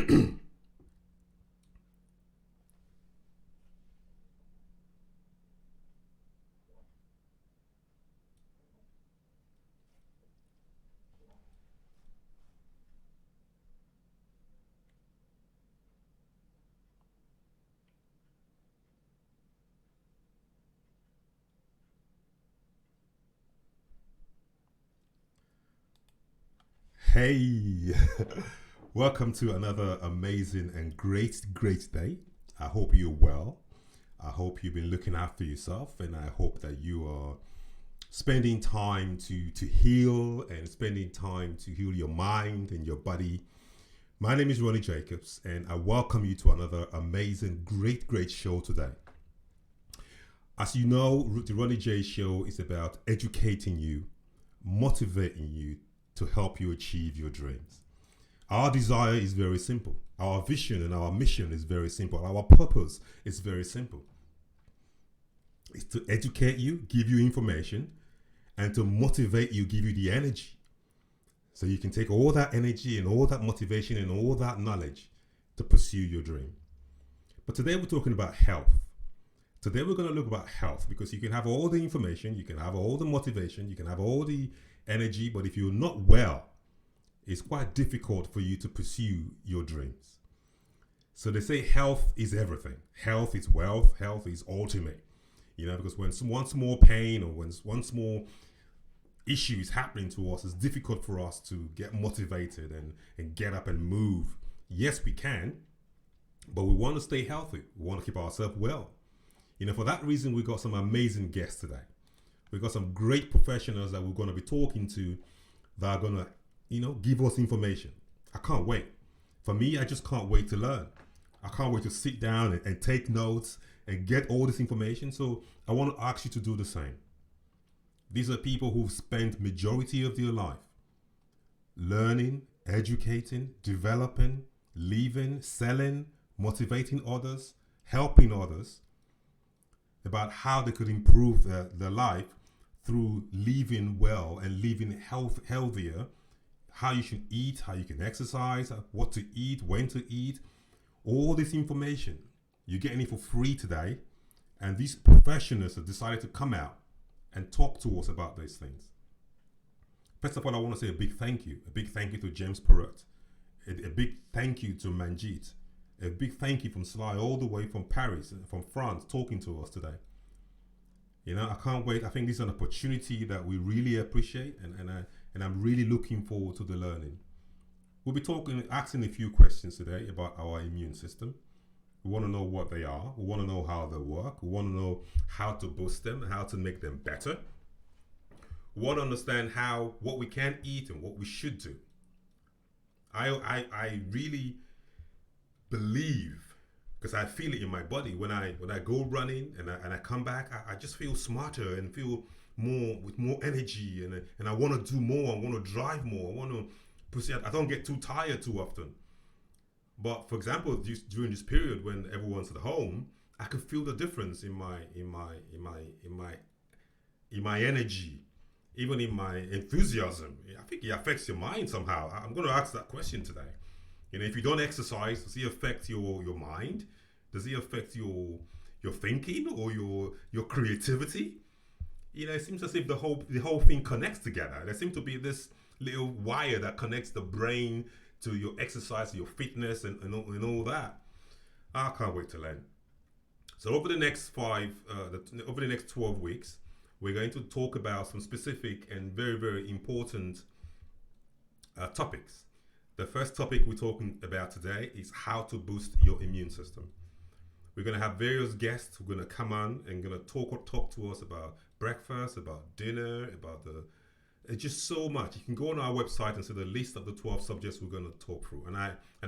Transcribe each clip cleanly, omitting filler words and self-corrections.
Hey, welcome to another amazing and great day. I hope you're well. I hope you've been looking after yourself, and I hope that you are spending time to heal and spending time to heal your mind and your body. My name is Ronnie Jacobs, and I welcome you to another amazing, great show today. As you know, the Ronnie J show is about educating you, motivating you to help you achieve your dreams. Our desire is very simple. Our vision and our mission is very simple. Our purpose is very simple. It's to educate you, give you information, and to motivate you, give you the energy. So you can take all that energy and all that motivation and all that knowledge to pursue your dream. But today we're talking about health. Today we're going to look about health because you can have all the information, you can have all the motivation, you can have all the energy, but if you're not well, it's quite difficult for you to pursue your dreams. So they say health is everything. Health is wealth. Health is ultimate. Because when one small pain or when one small issue is happening to us, it's difficult for us to get motivated and get up and move. Yes, we can, but we want to stay healthy. We want to keep ourselves well. For that reason, we got some amazing guests today. We've got some great professionals that we're going to be talking to that are going to, give us information. I can't wait. For me, I just can't wait to learn. I can't wait to sit down and take notes and get all this information. So I want to ask you to do the same. These are people who've spent majority of their life learning, educating, developing, living, selling, motivating others, helping others about how they could improve their life through living well and living healthier, how you should eat, how you can exercise, what to eat, when to eat, all this information. You're getting it for free today. And these professionals have decided to come out and talk to us about these things. First of all, I want to say a big thank you. A big thank you to James Perrott. A big thank you to Manjit. A big thank you from Sly all the way from Paris, from France, talking to us today. I can't wait. I think this is an opportunity that we really appreciate, and I'm really looking forward to the learning. We'll be asking a few questions today about our immune system. We want to know what they are. We want to know how they work. We want to know how to boost them, how to make them better. We want to understand what we can eat and what we should do. I really believe, because I feel it in my body when I go running and I come back, I just feel smarter and feel with more energy, and I want to do more. I want to drive more. I want to pursue. I don't get too tired too often. But for example, during this period when everyone's at home, I can feel the difference in my energy, even in my enthusiasm. I think it affects your mind somehow. I'm going to ask that question today. If you don't exercise, does it affect your mind? Does it affect your thinking or your creativity? It seems as if the whole thing connects together. There seems to be this little wire that connects the brain to your exercise, your fitness, and all that. I can't wait to learn. So over the next 12 weeks, we're going to talk about some specific and very important topics. The first topic we're talking about today is how to boost your immune system. We're going to have various guests who are going to come on and going to talk to us about breakfast, about dinner, about it's just so much. You can go on our website and see the list of the 12 subjects we're going to talk through. And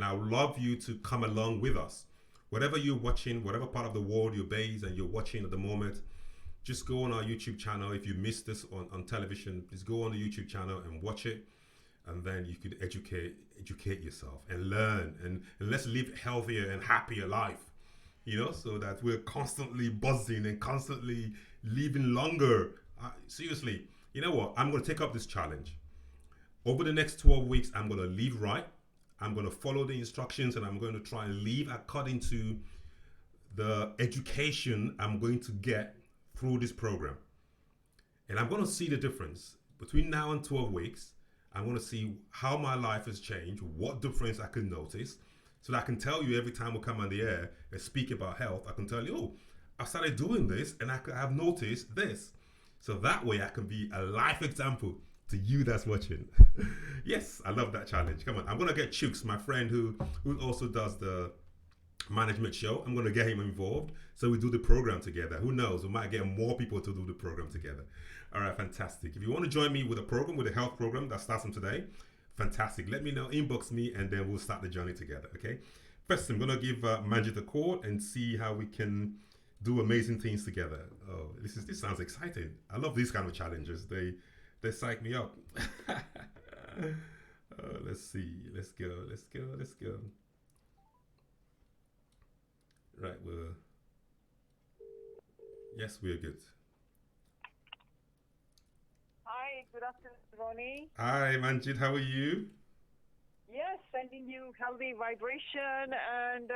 I would love you to come along with us. Whatever you're watching, whatever part of the world you're based and you're watching at the moment, just go on our YouTube channel. If you missed this on television, please go on the YouTube channel and watch it. And then you could educate yourself and learn. And let's live healthier and happier life. So that we're constantly buzzing and constantly living longer. Seriously, you know what? I'm going to take up this challenge. Over the next 12 weeks, I'm going to live right. I'm going to follow the instructions and I'm going to try and live according to the education I'm going to get through this program. And I'm going to see the difference between now and 12 weeks. I'm going to see how my life has changed, what difference I can notice, so that I can tell you every time we come on the air and speak about health. I can tell you, oh, I started doing this and have noticed this. So that way I can be a life example to you that's watching. Yes, I love that challenge. Come on, I'm going to get Chooks, my friend who also does the management show. I'm going to get him involved so we do the program together. Who knows? We might get more people to do the program together. All right, fantastic. If you want to join me with a program, with a health program that starts from today, fantastic. Let me know, inbox me, and then we'll start the journey together. Okay. First, I'm going to give Manjit a call and see how we can do amazing things together. Oh, this sounds exciting. I love these kind of challenges. They psych me up. Let's see. Let's go. Right, we're good. Hi, good afternoon, Ronnie. Hi, Manjit, how are you? Yes, sending you healthy vibration and,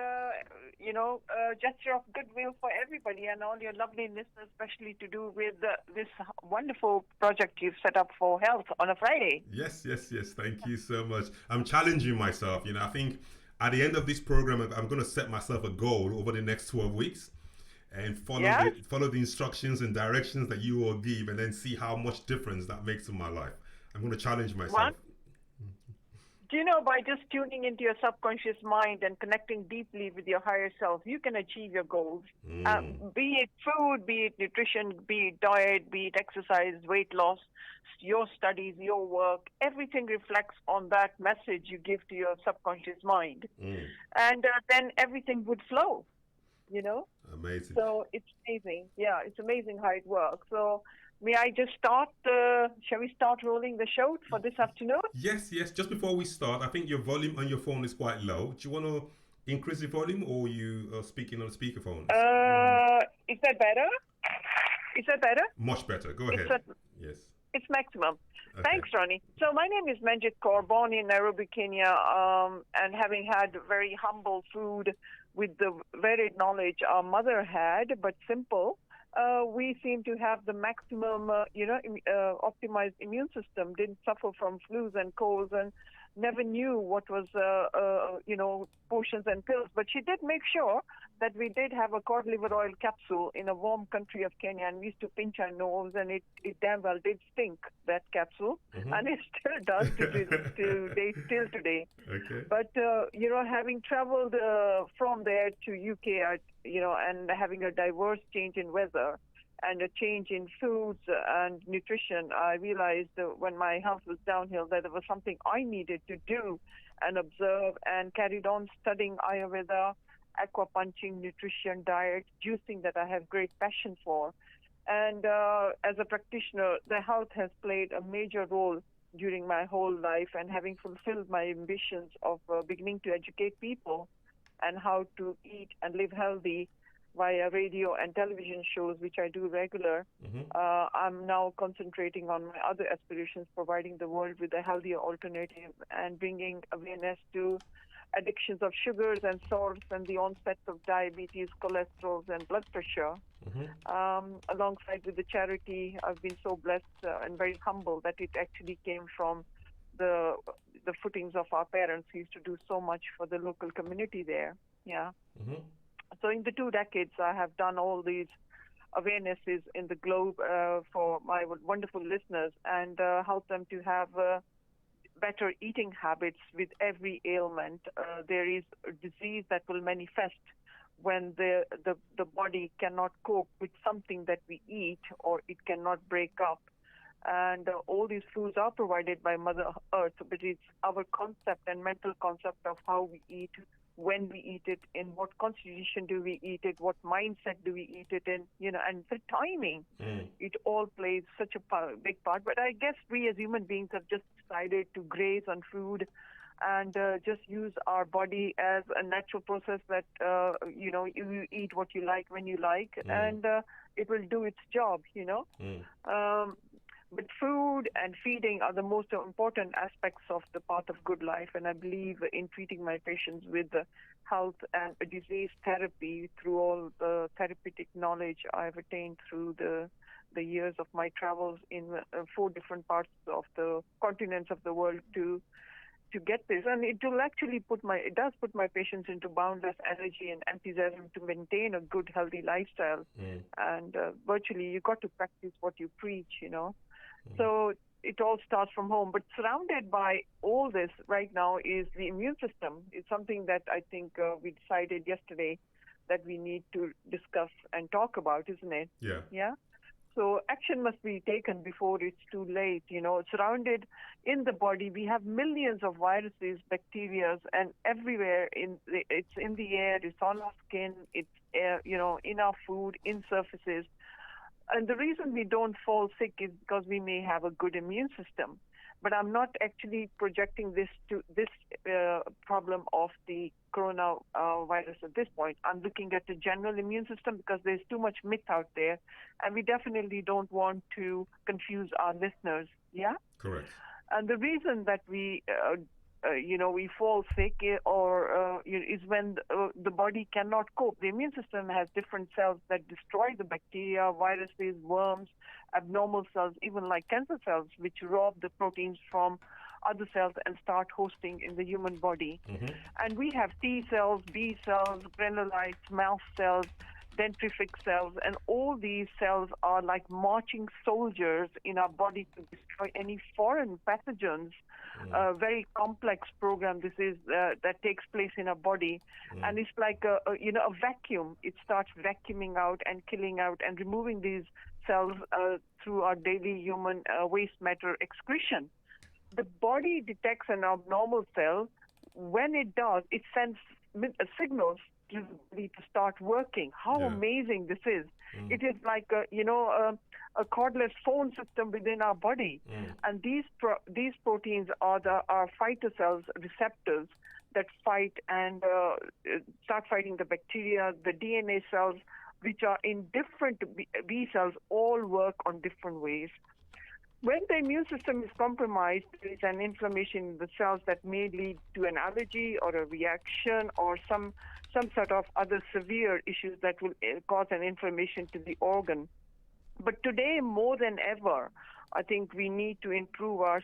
gesture of goodwill for everybody and all your lovely listeners, especially to do with this wonderful project you've set up for health on a Friday. Yes. Thank you so much. I'm challenging myself. I think at the end of this program, I'm going to set myself a goal over the next 12 weeks and Yes? follow the instructions and directions that you will give, and then see how much difference that makes in my life. I'm going to challenge myself. One, do you know by just tuning into your subconscious mind and connecting deeply with your higher self, you can achieve your goals? Be it food, be it nutrition, be it diet, be it exercise, weight loss, your studies, your work, everything reflects on that message you give to your subconscious mind. Mm. And then everything would flow, you know? Amazing. So it's amazing. Yeah, it's amazing how it works. So may I just start? Shall we start rolling the show for this afternoon? Yes. Just before we start, I think your volume on your phone is quite low. Do you want to increase the volume, or you are speaking on speakerphone? Is that better? Is that better? Much better. Go It's ahead. a, Yes. it's maximum. Okay. Thanks, Ronnie. So my name is Manjit Kaur, born in Nairobi, Kenya, and having had very humble food with the varied knowledge our mother had, but simple, we seem to have the maximum, optimized immune system, didn't suffer from flus and colds, and never knew what was, potions and pills. But she did make sure that we did have a cod liver oil capsule in a warm country of Kenya, and we used to pinch our nose, and it damn well did stink, that capsule, and it still does till today. Okay. But, having traveled from there to UK, and having a diverse change in weather and a change in foods and nutrition, I realized when my health was downhill that there was something I needed to do and observe, and carried on studying Ayurveda, aquapunching, nutrition, diet, juicing that I have great passion for. And as a practitioner, the health has played a major role during my whole life, and having fulfilled my ambitions of beginning to educate people and how to eat and live healthy via radio and television shows, which I do regular. I'm now concentrating on my other aspirations, providing the world with a healthier alternative and bringing awareness to addictions of sugars and salts and the onsets of diabetes, cholesterol, and blood pressure. Alongside with the charity, I've been so blessed and very humble that it actually came from the footings of our parents who used to do so much for the local community there. Yeah. So in the 2 decades, I have done all these awarenesses in the globe for my wonderful listeners, and help them to have better eating habits with every ailment. There is a disease that will manifest when the body cannot cope with something that we eat, or it cannot break up. And all these foods are provided by Mother Earth, but it's our concept and mental concept of how we eat, when we eat it, in what constitution do we eat it, what mindset do we eat it in, and the timing. It all plays such a big part. But I guess we as human beings have just decided to graze on food and just use our body as a natural process that, you eat what you like when you like, and it will do its job. But food and feeding are the most important aspects of the path of good life, and I believe in treating my patients with health and disease therapy through all the therapeutic knowledge I've attained through the years of my travels in 4 different parts of the continents of the world to get this. And it will actually it does put my patients into boundless energy and enthusiasm to maintain a good, healthy lifestyle. And virtually, you got to practice what you preach. So it all starts from home. But surrounded by all this right now is the immune system. It's something that I think we decided yesterday that we need to discuss and talk about, isn't it? Yeah. Yeah. So action must be taken before it's too late. Surrounded in the body, we have millions of viruses, bacteria, and everywhere. It's in the air, it's on our skin, it's in our food, in surfaces. And the reason we don't fall sick is because we may have a good immune system. But I'm not actually projecting this problem of the coronavirus at this point. I'm looking at the general immune system because there's too much myth out there, and we definitely don't want to confuse our listeners. Yeah? Correct. And the reason that we fall sick is when the body cannot cope. The immune system has different cells that destroy the bacteria, viruses, worms, abnormal cells, even like cancer cells, which rob the proteins from other cells and start hosting in the human body. And we have T cells, B cells, granulocytes, mast cells, dendritic cells, and all these cells are like marching soldiers in our body to destroy any foreign pathogens. A very complex program this is that takes place in our body, and it's like a vacuum. It starts vacuuming out and killing out and removing these cells through our daily human waste matter excretion. The body detects an abnormal cell. When it does, it sends signals to the body to start working. How amazing this is. It is like a cordless phone system within our body. And these proteins are our fighter cells, receptors that fight and start fighting the bacteria. The DNA cells, which are in different B cells, all work on different ways. When the immune system is compromised, there is an inflammation in the cells that may lead to an allergy or a reaction or some sort of other severe issues that will cause an inflammation to the organ. But today, more than ever, I think we need to improve our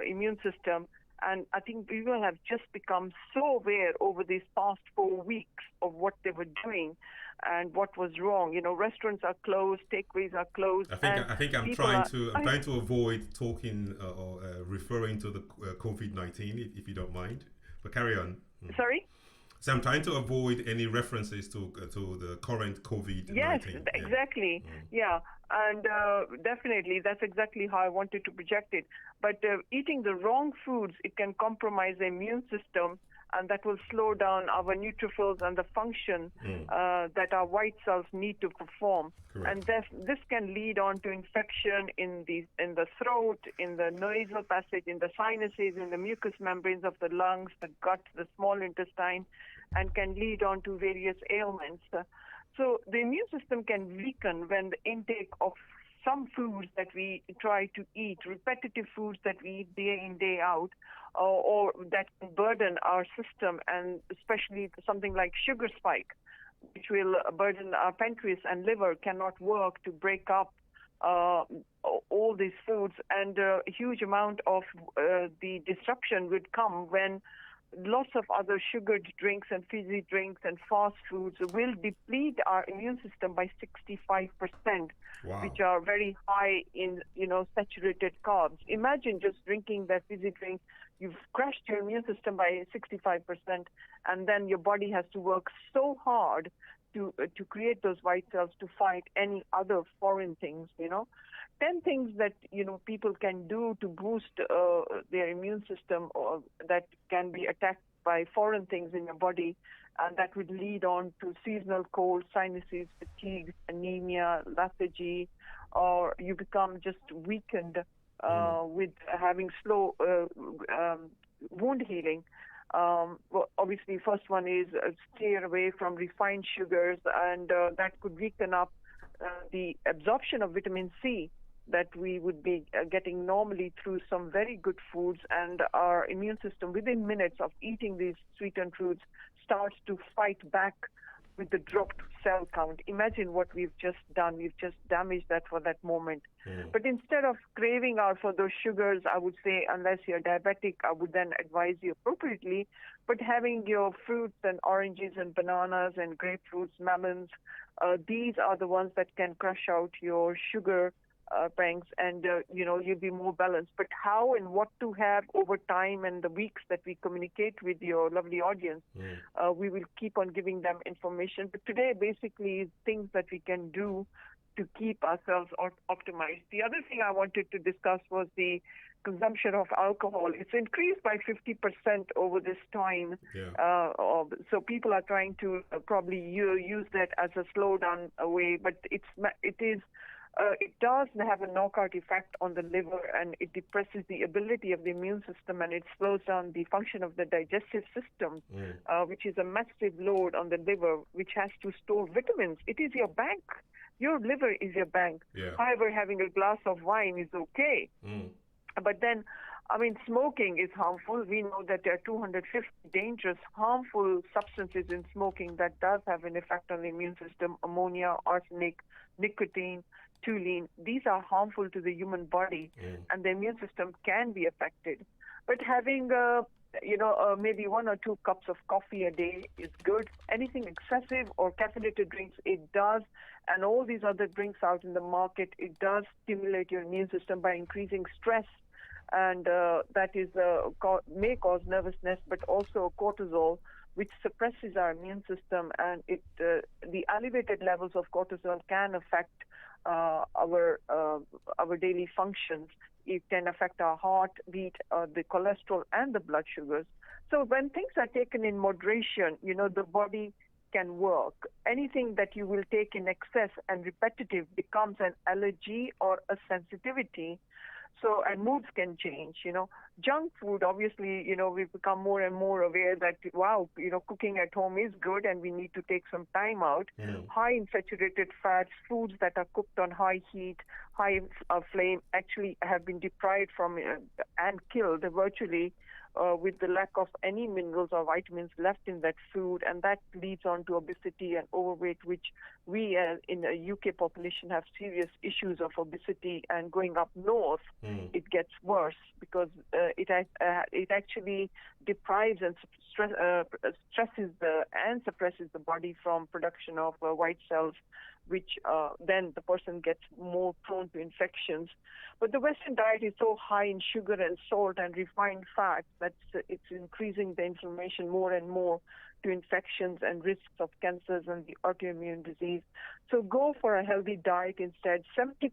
immune system. And I think people have just become so aware over these past 4 weeks of what they were doing and what was wrong. Restaurants are closed, takeaways are closed. I think I'm trying to avoid talking or referring to the COVID-19, if you don't mind. But carry on. Sorry? So I'm trying to avoid any references to the current COVID-19. Yes, exactly. Yeah. And definitely, that's exactly how I wanted to project it. But eating the wrong foods, it can compromise the immune system, and that will slow down our neutrophils and the function that our white cells need to perform. Correct. And this can lead on to infection in the throat, in the nasal passage, in the sinuses, in the mucous membranes of the lungs, the gut, the small intestine, and can lead on to various ailments. So the immune system can weaken when the intake of some foods that we try to eat, repetitive foods that we eat day in, day out, or that can burden our system, and especially something like sugar spike, which will burden our pancreas and liver, cannot work to break up all these foods. And a huge amount of the disruption would come when lots of other sugared drinks and fizzy drinks and fast foods will deplete our immune system by 65%, Wow. which are very high in, saturated carbs. Imagine just drinking that fizzy drink. You've crashed your immune system by 65%, and then your body has to work so hard to create those white cells to fight any other foreign things, 10 things that, people can do to boost their immune system or that can be attacked by foreign things in your body, and that would lead on to seasonal colds, sinuses, fatigue, anemia, lethargy, or you become just weakened with having slow wound healing. Well, obviously, first one is stay away from refined sugars, and that could weaken up the absorption of vitamin C, that we would be getting normally through some very good foods, and our immune system within minutes of eating these sweetened foods starts to fight back with the dropped cell count. Imagine what we've just done. We've just damaged that for that moment. But instead of craving out for those sugars, I would say, unless you're diabetic, I would then advise you appropriately. But having your fruits and oranges and bananas and grapefruits, melons, these are the ones that can crush out your sugar pangs, and you'll be more balanced. But how and what to have over time and the weeks that we communicate with your lovely audience, we will keep on giving them information. But today, basically, things that we can do to keep ourselves optimized. The other thing I wanted to discuss was the consumption of alcohol. It's increased by 50% over this time. So people are trying to probably use that as a slowdown way, but it does have a knockout effect on the liver, and it depresses the ability of the immune system, and it slows down the function of the digestive system, which is a massive load on the liver, which has to store vitamins. It is your bank. Your liver is your bank. However, having a glass of wine is okay. But then, smoking is harmful. We know that there are 250 dangerous, harmful substances in smoking that does have an effect on the immune system: ammonia, arsenic, nicotine, toluene. These are harmful to the human body, and the immune system can be affected. But having maybe 1 or 2 cups of coffee a day is good. Anything excessive or caffeinated drinks, it does. And all these other drinks out in the market, it does stimulate your immune system by increasing stress. And that is may cause nervousness, but also cortisol, which suppresses our immune system. And the elevated levels of cortisol can affect our daily functions. It can affect our heartbeat, the cholesterol, and the blood sugars. So when things are taken in moderation, the body can work. Anything that you will take in excess and repetitive becomes an allergy or a sensitivity. So, and moods can change, Junk food, obviously, we've become more and more aware that, wow, cooking at home is good and we need to take some time out. High in saturated fats, foods that are cooked on high heat, high flame, actually have been deprived from and killed virtually with the lack of any minerals or vitamins left in that food, and that leads on to obesity and overweight, which we in a UK population have serious issues of obesity, and going up north, it gets worse because it actually deprives and stresses and suppresses the body from production of white cells, which then the person gets more prone to infections. But the Western diet is so high in sugar and salt and refined fat that it's increasing the inflammation more and more to infections and risks of cancers and the autoimmune disease. So go for a healthy diet instead. 70%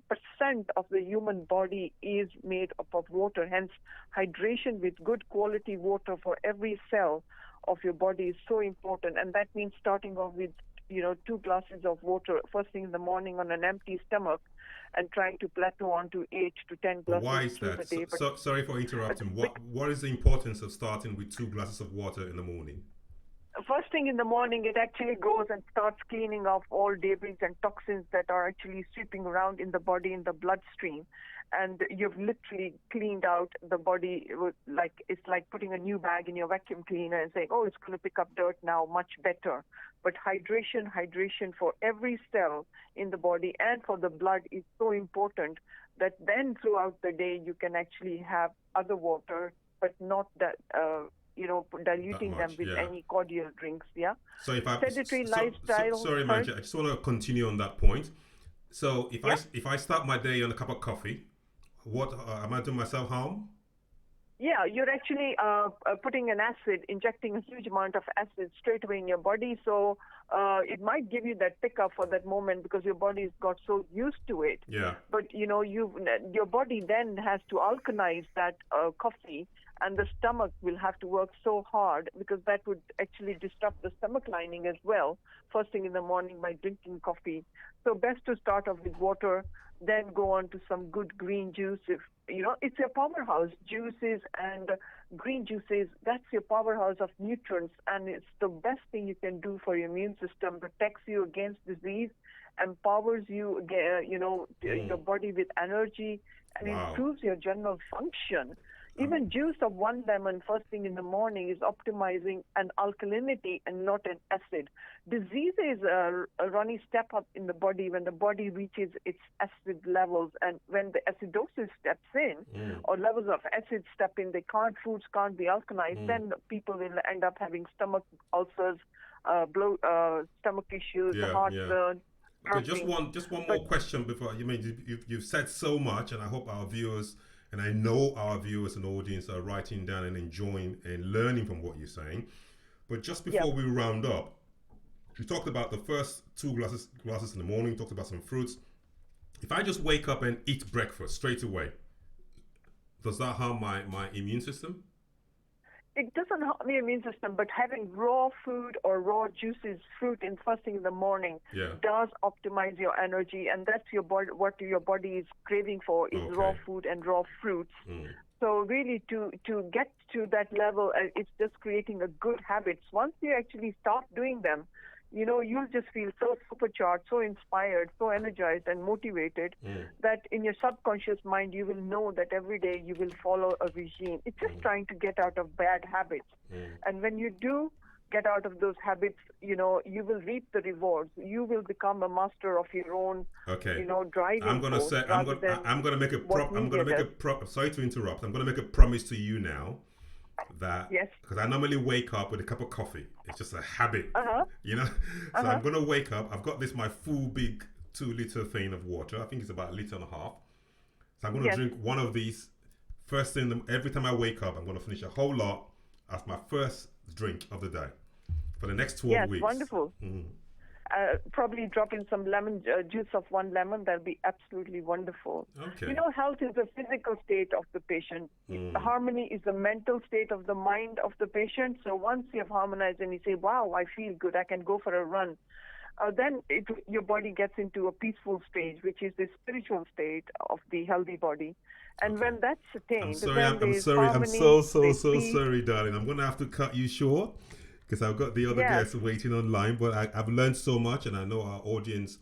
of the human body is made up of water. Hence, hydration with good quality water for every cell of your body is so important. And that means starting off with 2 glasses of water first thing in the morning on an empty stomach, and trying to plateau on to 8 to 10 glasses. Why is that? A day. Sorry for interrupting. What is the importance of starting with 2 glasses of water in the morning? First thing in the morning, it actually goes and starts cleaning off all debris and toxins that are actually sweeping around in the body, in the bloodstream. And you've literally cleaned out the body. It's like putting a new bag in your vacuum cleaner and saying, oh, it's going to pick up dirt now, much better. But hydration for every cell in the body and for the blood is so important that then throughout the day you can actually have other water, but not that diluting them with any cordial drinks. So if sedentary lifestyle. Sorry, Manji, I just want to continue on that point. So if I start my day on a cup of coffee, what am I doing myself harm? Yeah, you're actually putting an acid, injecting a huge amount of acid straight away in your body. So it might give you that pickup for that moment because your body's got so used to it. Yeah. But your body then has to alkalize that coffee, and the stomach will have to work so hard because that would actually disrupt the stomach lining as well first thing in the morning by drinking coffee. So best to start off with water, then go on to some good green juice. It's a powerhouse. Juices and green juices, that's your powerhouse of nutrients, and it's the best thing you can do for your immune system, protects you against disease, empowers you, your body with energy, and Wow. improves your general function. Um, Even juice of one lemon first thing in the morning is optimizing an alkalinity and not an acid. Diseases, Ronnie, step up in the body when the body reaches its acid levels, and when the acidosis steps in, mm, or levels of acid step in, foods can't be alkalized. mm. Then people will end up having stomach ulcers, stomach issues, Yeah, yeah. heartburn, Okay, burping. just one But more question before you mean you've said so much, and I hope our viewers and I know our viewers and audience are writing down and enjoying and learning from what you're saying. But just yeah, before we round up, you talked about the first two glasses in the morning. Talked about some fruits. If I just wake up and eat breakfast straight away, does that harm my immune system? it doesn't harm the immune system, but having raw food or raw juices, fruit in first thing in the morning Yeah. does optimize your energy, and that's your body. What your body is craving for is raw Okay. food and raw fruits. Mm. So really, to get to that level, it's just creating a good habits. Once you actually start doing them, you'll just feel so supercharged, so inspired, so energized and motivated Mm. that in your subconscious mind, you will know that every day you will follow a regime. It's just trying to get out of bad habits. Mm. And when you do get out of those habits, you will reap the rewards. You will become a master of your own, Okay. I'm driving gonna force say rather than I'm gonna make a what prop. I'm gonna media make a does. prop. Sorry to interrupt. I'm gonna make a promise to you now that Yes. because I normally wake up with a cup of coffee. It's just a habit, Uh-huh. you know. So I'm Uh-huh. gonna wake up. I've got this my full big 2 liter thing of water. I think it's about a liter and a half. So I'm gonna Yes. drink one of these first thing every time I wake up. I'm gonna finish a whole lot as my first drink of the day for the next 12 Yes. weeks. Wonderful. Mhm. Probably drop in some lemon juice of one lemon. That'll be absolutely wonderful. Okay. Health is a physical state of the patient. Mm. Harmony is the mental state of the mind of the patient. So once you have harmonized and you say, "Wow, I feel good. I can go for a run," then your body gets into a peaceful stage, which is the spiritual state of the healthy body. And Okay. when that's I'm attained, sorry. then I'm there's sorry. I'm harmony, so there's peace. sorry, darling. I'm gonna have to cut you short because I've got the other Yes, guests waiting online. But I've learned so much, and I know our audience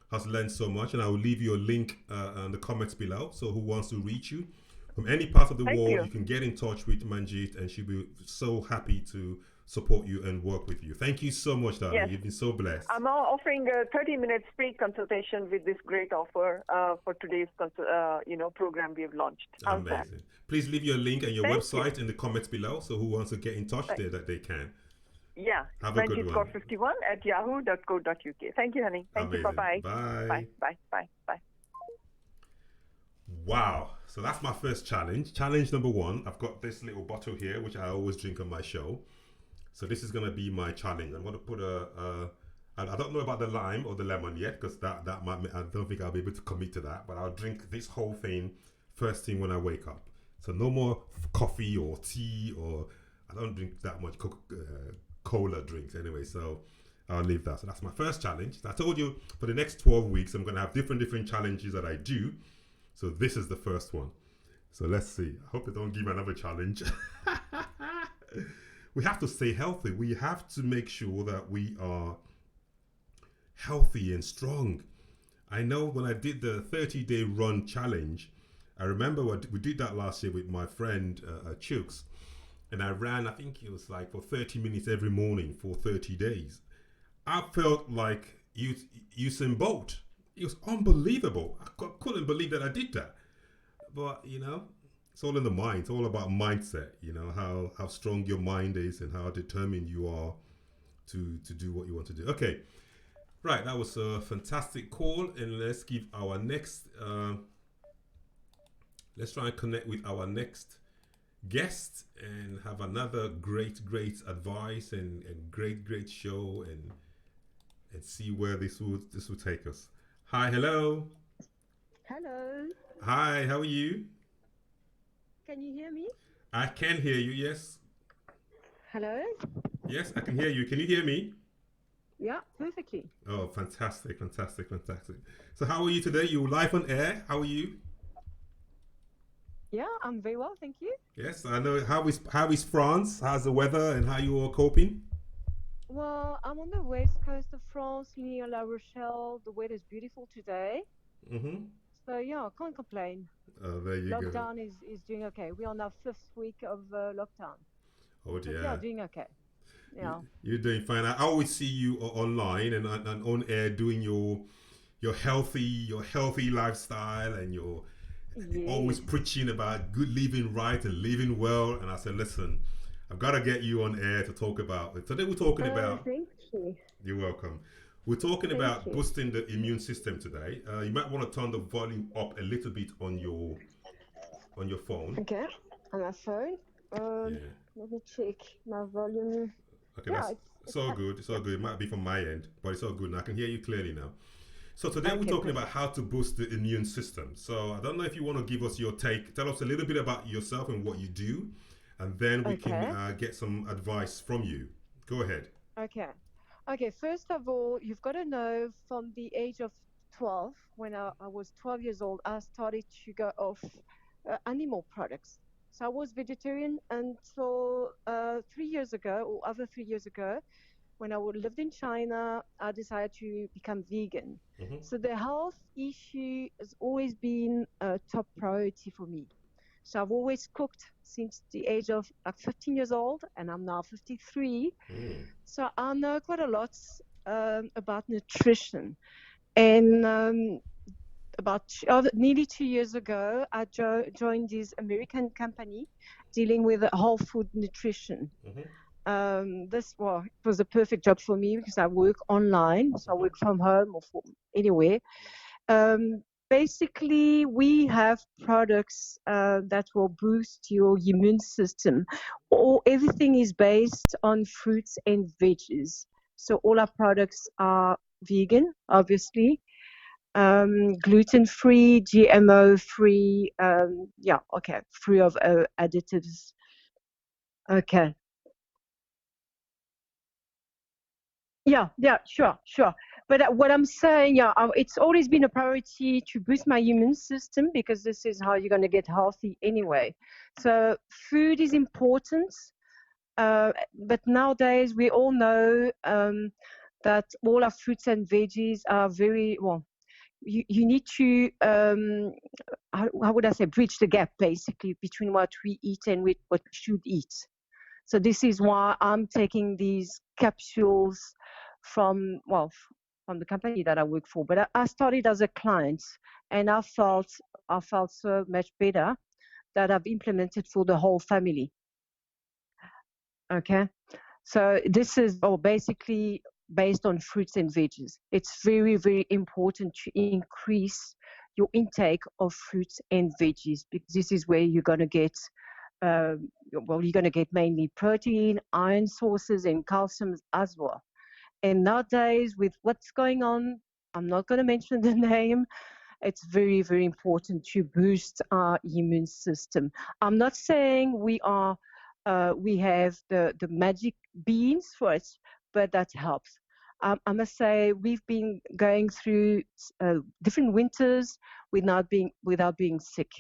has learned so much. And I will leave you a link in the comments below. So who wants to reach you from any part of the thank world, you. you can get in touch with Manjeet, and she'll be so happy to support you and work with you. Thank you so much, darling. Yes. You've been so blessed. I'm now offering a 30 minutes free consultation with this great offer for today's program we have launched. How's that? Amazing. Please leave your link and your Thank you. website in the comments below. So who wants to get in touch there that they can. Yeah, Have a good one. manjitscore51@yahoo.co.uk. Thank you, honey. Thank you. Amazing. Bye-bye. Bye. Bye. Bye. Bye. Bye. Wow. So that's my first challenge. Challenge number one. I've got this little bottle here, which I always drink on my show. So this is going to be my challenge. I'm going to put I don't know about the lime or the lemon yet, because that might, I don't think I'll be able to commit to that. But I'll drink this whole thing first thing when I wake up. So no more coffee or tea, or I don't drink that much cola drinks anyway. So I'll leave that. So that's my first challenge. I told you for the next 12 weeks, I'm going to have different challenges that I do. So this is the first one. So let's see. I hope they don't give me another challenge. We have to stay healthy. We have to make sure that we are healthy and strong. I know when I did the 30-day run challenge, I remember we did that last year with my friend Chooks, and I ran, I think it was like for 30 minutes every morning for 30 days. I felt like Usain Bolt. It was unbelievable. I couldn't believe that I did that. But, it's all in the mind. It's all about mindset, how strong your mind is and how determined you are to do what you want to do. Okay. Right, that was a fantastic call, and let's give our next. Let's try and connect with our next guest and have another great advice and great show and see where this will take us. Hi, hello. Hello. Hi, how are you? Can you hear me? I can hear you. Yes, Hello. yes, I can hear you. Can you hear me? Yeah, perfectly. Oh, fantastic. So how are you today? You live on air. How are you? Yeah, I'm very well, thank you. Yes, I know. How is France? How's the weather and how you are coping? Well, I'm on the west coast of France, near La Rochelle. The weather is beautiful today. Mm-hmm. So yeah, I can't complain. There you go. Lockdown is doing okay. We're on our fifth week of lockdown. Oh But yeah, dear. doing okay. Yeah. You're doing fine. I always see you online and on air doing your healthy lifestyle, and you're always Yes. preaching about good living right and living well. And I said, listen, I've got to get you on air to talk about it. Today we're talking about. Thank you. You're welcome. We're talking Thank about you. boosting the immune system today. You might want to turn the volume up a little bit on your phone. Okay. On my phone. Um, Yeah. Let me check my volume. Okay, Yeah, that's it's it's all up. good. It's all Yeah. good. It might be from my end, but it's all good. And I can hear you clearly now. So today we're Okay, talking about perfect. how to boost the immune system. So I don't know if you want to give us your take. Tell us a little bit about yourself and what you do, and then we can Okay. get some advice from you. Go ahead. Okay. Okay, first of all, you've got to know from the age of 12, when I was 12 years old, I started to go off animal products. So I was vegetarian until 3 years ago, or over 3 years ago, when lived in China, I decided to become vegan. Mm-hmm. So the health issue has always been a top priority for me. So I've always cooked since the age of like 15 years old, and I'm now 53. Mm. So I know quite a lot about nutrition. And nearly 2 years ago, I joined this American company dealing with whole food nutrition. Mm-hmm. Well, it was a perfect job for me because I work online, so I Mm-hmm. work from home or from anywhere. Basically, we have products that will boost your immune system. Everything is based on fruits and veggies. So all our products are vegan, obviously, gluten free, GMO free. Yeah, okay, free of additives. Okay. Yeah, yeah, sure, sure. But what I'm saying, yeah, it's always been a priority to boost my immune system because this is how you're going to get healthy anyway. So food is important, but nowadays we all know that all our fruits and veggies are very well. You need to how would I say bridge the gap basically between what we eat and what we should eat. So this is why I'm taking these capsules from the company that I work for. But I started as a client, and I felt so much better that I've implemented for the whole family. Okay, so this is basically based on fruits and veggies. It's very very important to increase your intake of fruits and veggies because this is where you're going to get you're going to get mainly protein, iron sources, and calcium as well. And nowadays, with what's going on, I'm not going to mention the name. It's very, very important to boost our immune system. I'm not saying we have the magic beans for it, but that helps. I must say we've been going through different winters without being sick.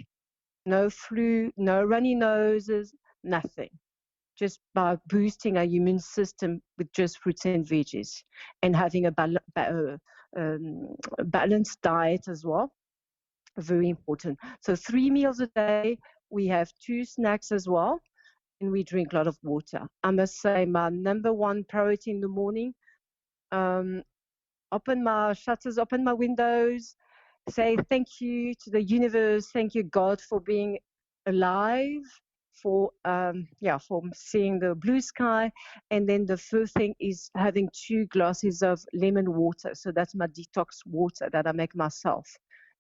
No flu, no runny noses, nothing. Just by boosting our immune system with just fruits and veggies and having a balanced diet as well. Very important. So 3 meals a day. We have two snacks as well, and we drink a lot of water. I must say my number one priority in the morning. Um, Open my shutters, open my windows, say thank you to the universe, thank you God for being alive, for seeing the blue sky, and then the first thing is having 2 glasses of lemon water. So that's my detox water that I make myself.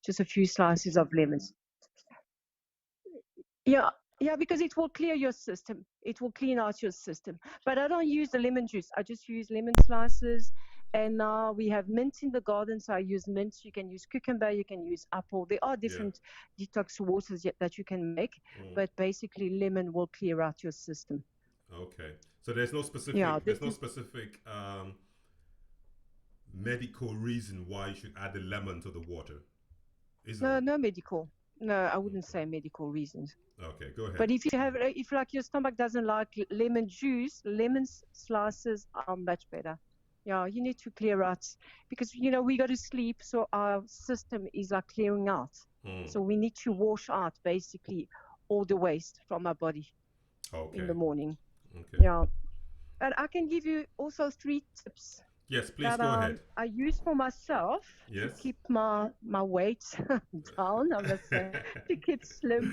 Just a few slices of lemons. Yeah, yeah, because it will clear your system. It will clean out your system. But I don't use the lemon juice. I just use lemon slices. And now we have mint in the garden, so I use mint. You can use cucumber, you can use apple. There are Yeah. different detox waters yet that you can make, Mm. but basically lemon will clear out your system. Okay. So there's no Yeah, specific this there's no is specific medical reason why you should add the lemon to the water, isn't no it? no medical. No, I wouldn't say medical reasons. Okay, go ahead. But if like your stomach doesn't like lemon juice, slices are much better. Yeah, you need to clear out because we go to sleep, so our system is like clearing out. Mm. So we need to wash out basically all the waste from our body in Okay. the morning. Okay. Yeah, and I can give you also 3 tips Yes, please that go ahead. I use for myself to Yes. keep my weight down. I must say to keep slim.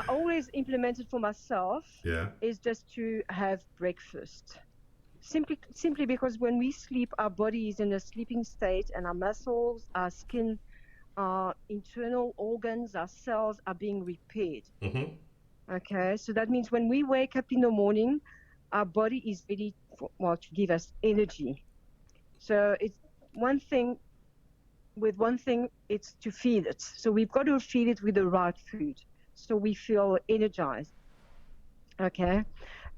Always implemented for myself Yeah. is just to have breakfast. Simply because when we sleep, our body is in a sleeping state, and our muscles, our skin, our internal organs, our cells are being repaired. Mm-hmm. Okay, so that means when we wake up in the morning, our body is ready to give us energy. So it's one thing one thing, it's to feed it. So we've got to feed it with the right food so we feel energized. Okay.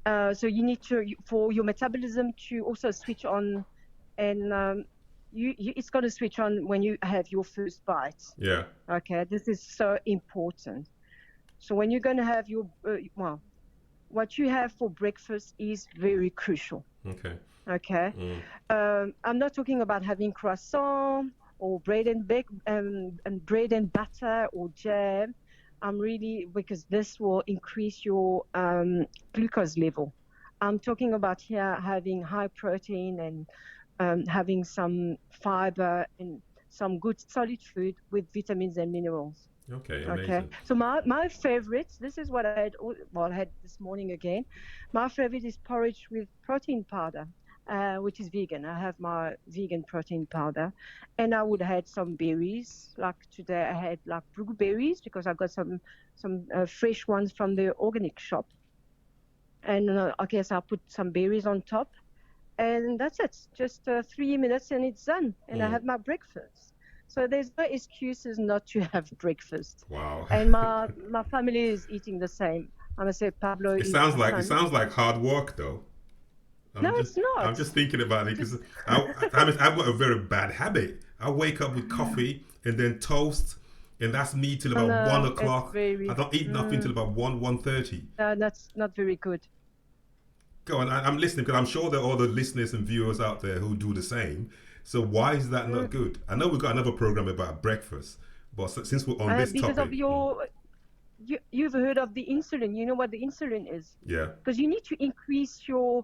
So you need for your metabolism to also switch on, and it's got to switch on when you have your first bite. Yeah. Okay. This is so important. So when you're going to have what you have for breakfast is very crucial. Okay. Okay. I'm not talking about having croissant or bread and bread and butter or jam. I'm really, because this will increase your glucose level. I'm talking about here having high protein and having some fiber and some good solid food with vitamins and minerals. Okay. Okay, Amazing. so my favorites, this is what I had, I had this morning again. My favorite is porridge with protein powder, which is vegan. I have my vegan protein powder, and I would add some berries. Like today, I had like blueberries because I got some fresh ones from the organic shop, and I guess I'll put some berries on top, and that's it. Just 3 minutes, and it's done, and I Mm. have my breakfast. So there's no excuses not to have breakfast. Wow. And my family is eating the same. I must say, Pablo It is sounds my like it son. sounds like hard work though. No, I'm just it's not. I'm just thinking about it because Just I've got a very bad habit. I wake up with coffee and then toast, and that's me till I about one know it's o'clock. I very. don't eat nothing till about 1:30. That's not very good. Go on, I'm listening because I'm sure there are other listeners and viewers out there who do the same. So why is that not Mm. good? I know we've got another program about breakfast, but since we're on this Because of topic, you've heard of the insulin. You know what the insulin is, yeah, because you need to increase your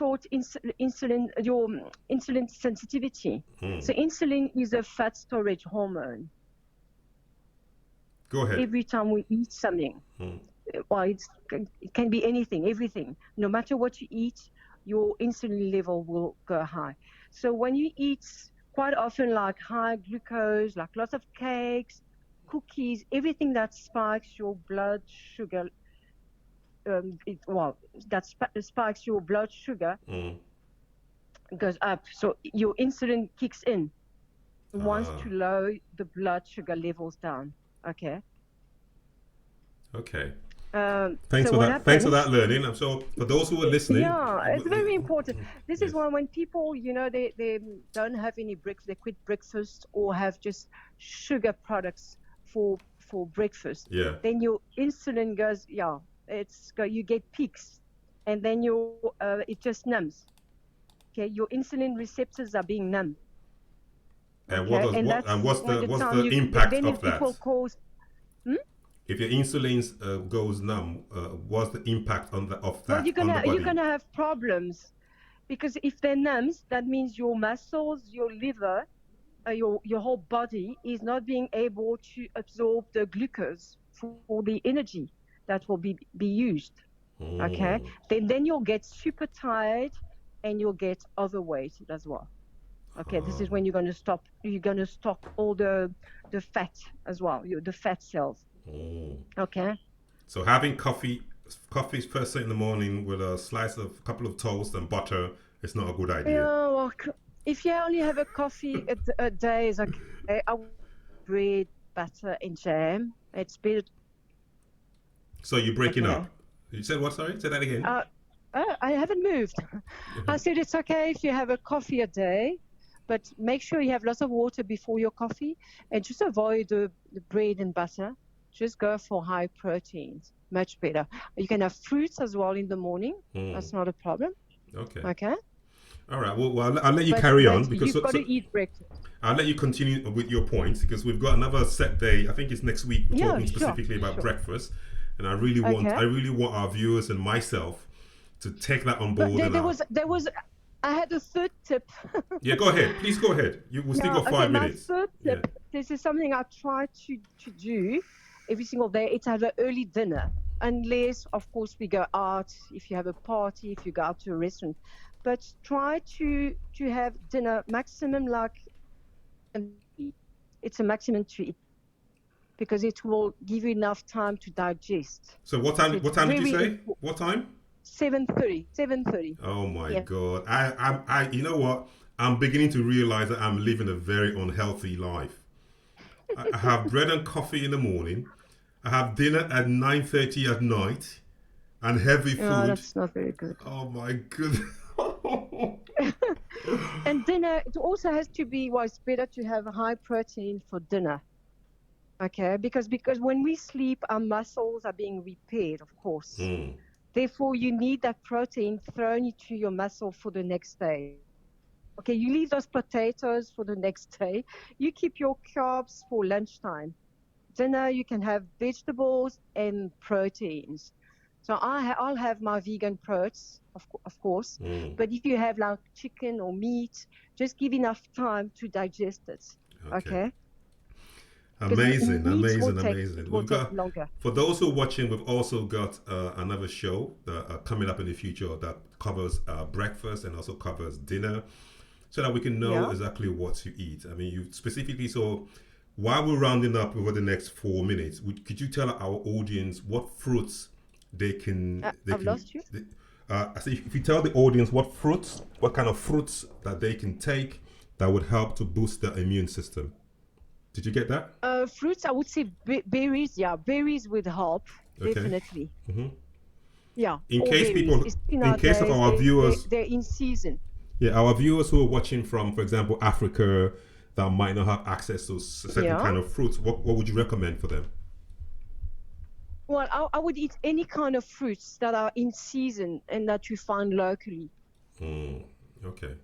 your insulin sensitivity. mm. So insulin is a fat storage hormone. Go ahead. Every time we eat something, Mm. well, it can be anything, everything. No matter what you eat, your insulin level will go high. So when you eat quite often like high glucose, like lots of cakes, cookies, everything that spikes your blood sugar, that spikes your blood sugar Mm. goes up. So your insulin kicks in, wants Ah, to lower the blood sugar levels down. Okay. okay. Thanks So for what that. Thanks for that happens? learning. And so, for those who are listening, Yeah, it's very important. This is yes, why when people, they don't have any breakfast, they quit breakfast or have just sugar products for breakfast, yeah. then your insulin goes, yeah, you get peaks, and then it just numbs. Okay, your insulin receptors are being numb. And Okay, and that's when the what's time the impact then of it will that? cause. Hmm? If your insulin goes numb, what's the impact of Well, that on the you're body? gonna have problems because if they're numbs, that means your muscles, your liver, your whole body is not being able to absorb the glucose for the energy that will be used. Okay, Mm. then you'll get super tired and you'll get overweight as well. Okay, this is Um, when you're going to stop all the fat as well, the fat cells. mm. Okay. So having coffee first thing in the morning with a couple of toast and butter, it's not a good idea. Yeah, well, if you only have a coffee a day is okay. I would bread, butter, and jam. It's better. So you're breaking Okay. up. You said what? Sorry, say that again. Uh, I haven't moved. I said it's okay if you have a coffee a day, but make sure you have lots of water before your coffee and just avoid the bread and butter. just go for high proteins, much better. You can have fruits as well in the morning. That's not a problem. Okay. All right. Well, I'll let you But carry on because you've got to eat breakfast. I'll let you continue with your points because we've got another set day. I think it's next week. We're talking specifically about breakfast, and I really want our viewers and myself to take that on board. I had a third tip. Yeah, go ahead. Please go ahead. We'll still got 5 minutes. My third tip. This is something I try to do every single day. It's have an early dinner, unless of course we go out. If you have a party, if you go out to a restaurant, but try to have dinner maximum it's a maximum 3 because it will give you enough time to digest. So what time? What time did you say? What time? 7:30. 7:30. Oh my God! I you know what? I'm beginning to realize that I'm living a very unhealthy life. I have bread and coffee in the morning. I have dinner at 9:30 at night, and heavy food. Oh, that's not very good. Oh my goodness. And dinner, it also has to be, it's better to have a high protein for dinner. Okay, because when we sleep, our muscles are being repaired, of course. Therefore, you need that protein thrown into your muscle for the next day. Okay, you leave those potatoes for the next day. You keep your carbs for lunchtime. Dinner, you can have vegetables and proteins. So I'll have my vegan proteins, of course. But if you have like chicken or meat, just give enough time to digest it. Okay? Amazing. We've got longer. For those who are watching, we've also got another show coming up in the future that covers breakfast and also covers dinner, so that we can know exactly what to eat. I mean, you specifically. So while we're rounding up over the next 4 minutes, could you tell our audience what fruits they can? I've lost you. I say, if you tell the audience what kind of fruits that they can take that would help to boost their immune system. Did you get that? Fruits, I would say berries. Yeah, berries would help, definitely. Yeah. In case of our viewers, they're in season. Yeah, our viewers who are watching from, for example, Africa, that might not have access to certain kind of fruits, what would you recommend for them? Well, I would eat any kind of fruits that are in season and that you find locally. Okay.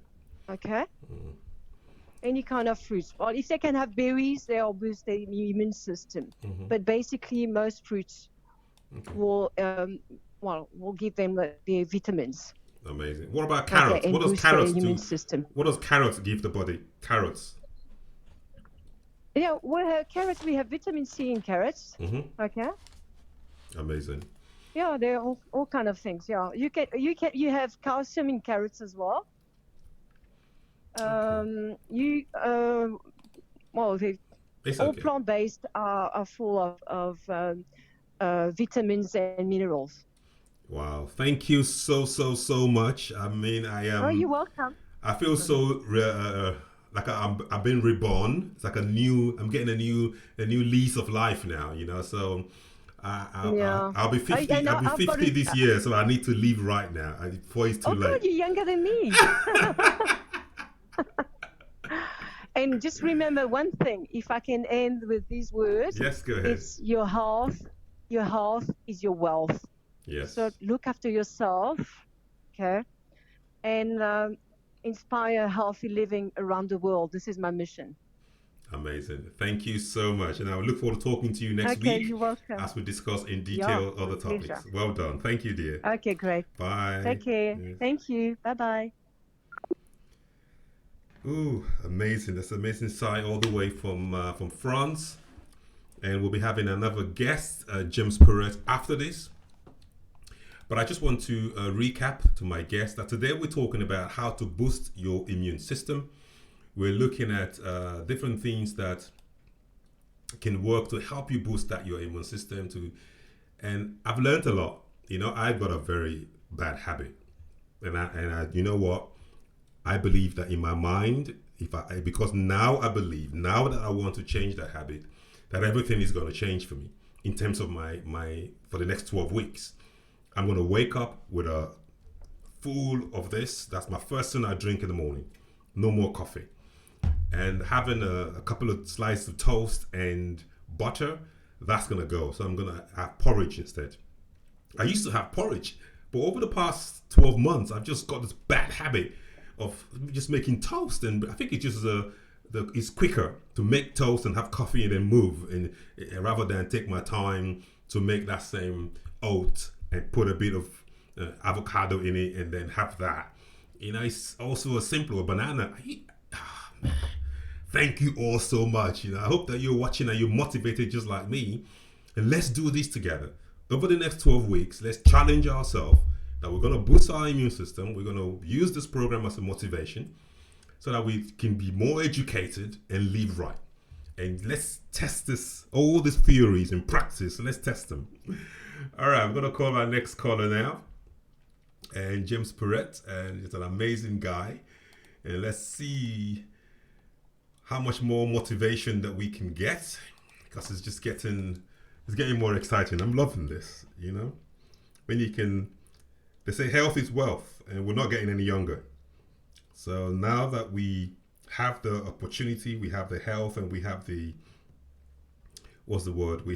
Any kind of fruits. Well, if they can have berries, they will boost their immune system. But basically, most fruits will give them their vitamins. Amazing. What about carrots? What does carrots do? System. What does carrots give the body? Carrots. Yeah, carrots. We have vitamin C in carrots. Okay. Amazing. Yeah, there are all kind of things. Yeah, you have calcium in carrots as well. All plant-based are full of vitamins and minerals. Wow! Thank you so much. I mean, I am. Oh, you're welcome. I feel so like I've been reborn. It's like I'm getting a new lease of life now. You know, so I'll be 50. I'll be 50 this year, so I need to leave right now before it's too late. Oh God, you're younger than me. And just remember one thing, if I can end with these words. Yes, go ahead. It's your health. Your health is your wealth. Yes. So look after yourself, okay? And inspire healthy living around the world. This is my mission. Amazing. Thank you so much. And I look forward to talking to you next week. You're welcome. As we discuss in detail other topics. Pleasure. Well done. Thank you, dear. Okay, great. Bye. Take care. Yes. Thank you. Bye-bye. Ooh, amazing. That's an amazing sight all the way from France. And we'll be having another guest, James Perret, after this. But I just want to recap to my guest that today we're talking about how to boost your immune system. We're looking at different things that can work to help you boost your immune system. And I've learned a lot. You know, I've got a very bad habit. And I you know what? I believe that in my mind, because now I believe, now that I want to change that habit, that everything is going to change for me in terms of for the next 12 weeks. I'm going to wake up with a full of this. That's my first thing I drink in the morning. No more coffee. And having a couple of slices of toast and butter, that's gonna go. So I'm gonna have porridge instead. I used to have porridge, but over the past 12 months, I've just got this bad habit of just making toast, and I think it's just it's quicker to make toast and have coffee and then move, and rather than take my time to make that same oat and put a bit of avocado in it and then have that. It's also a simpler banana. Man, thank you all so much. I hope that you're watching and you're motivated just like me. And let's do this together. Over the next 12 weeks, let's challenge ourselves that we're going to boost our immune system. We're going to use this program as a motivation so that we can be more educated and live right. And let's test all these theories in practice. Let's test them. All right, I'm going to call our next caller now. And James Perret, and he's an amazing guy. And let's see how much more motivation that we can get, because it's getting more exciting. I'm loving this, when they say health is wealth, and we're not getting any younger. So now that we have the opportunity, we have the health, and we have we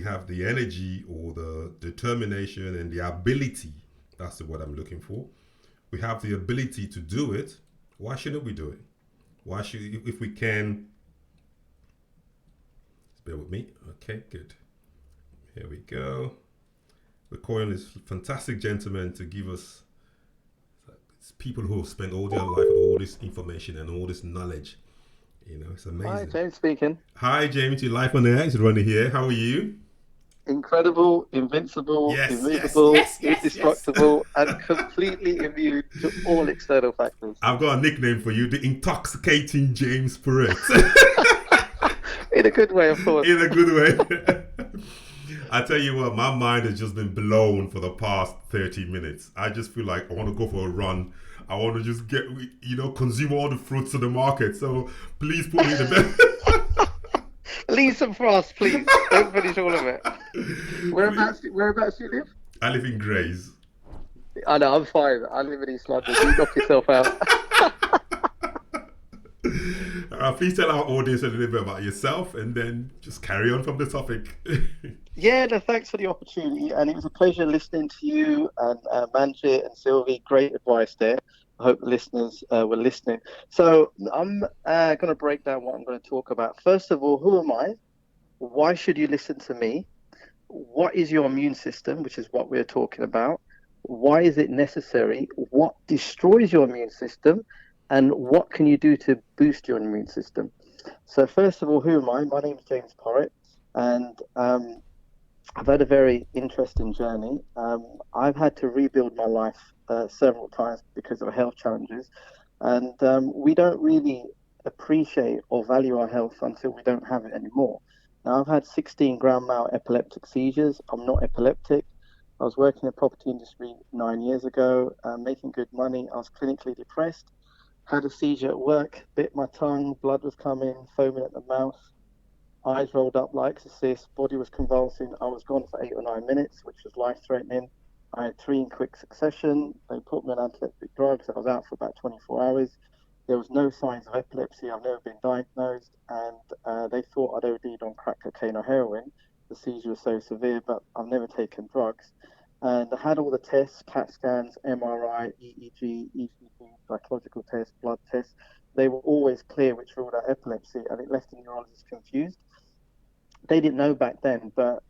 have the energy or the determination and the ability, that's the word I'm looking for. We have the ability to do it. Why shouldn't we do it? Why should, if we can, bear with me. Okay, good. Here we go. We're calling this fantastic gentleman to give us, it's people who have spent all their life with all this information and all this knowledge. It's amazing. Hi, James speaking. Hi, James. You're live on air. It's Ronnie here. How are you? Incredible, invincible, immovable, indestructible, and completely immune to all external factors. I've got a nickname for you, the intoxicating James Perret. In a good way, of course. In a good way. I tell you what, my mind has just been blown for the past 30 minutes. I just feel like I want to go for a run. I want to just consume all the fruits of the market. So please put me in the bed. Leave some for us, please. Don't finish all of it. Whereabouts do you live? I live in Grays. I know, I'm fine. I live in East London. You knock yourself out. Please tell our audience a little bit about yourself and then just carry on from the topic. Yeah, no, thanks for the opportunity. And it was a pleasure listening to you and Manjit and Sylvie. Great advice there. I hope the listeners were listening. So I'm going to break down what I'm going to talk about. First of all, who am I? Why should you listen to me? What is your immune system, which is what we're talking about? Why is it necessary? What destroys your immune system? And what can you do to boost your immune system? So first of all, who am I? My name is James Porritt, and I've had a very interesting journey. I've had to rebuild my life several times because of health challenges, and we don't really appreciate or value our health until we don't have it anymore. Now, I've had 16 grand mal epileptic seizures. I'm not epileptic. I was working in the property industry 9 years ago, making good money. I was clinically depressed, had a seizure at work, bit my tongue, blood was coming, foaming at the mouth, eyes rolled up like a cyst, body was convulsing. I was gone for 8 or 9 minutes, which was life-threatening. I had 3 in quick succession. They put me on antiepileptic drugs. I was out for about 24 hours. There was no signs of epilepsy. I've never been diagnosed, and they thought I'd OD'd on crack cocaine or heroin. The seizure was so severe, but I've never taken drugs. And I had all the tests, CAT scans, MRI, EEG, ECG, psychological tests, blood tests. They were always clear, which ruled out epilepsy, and it left the neurologists confused. They didn't know back then, but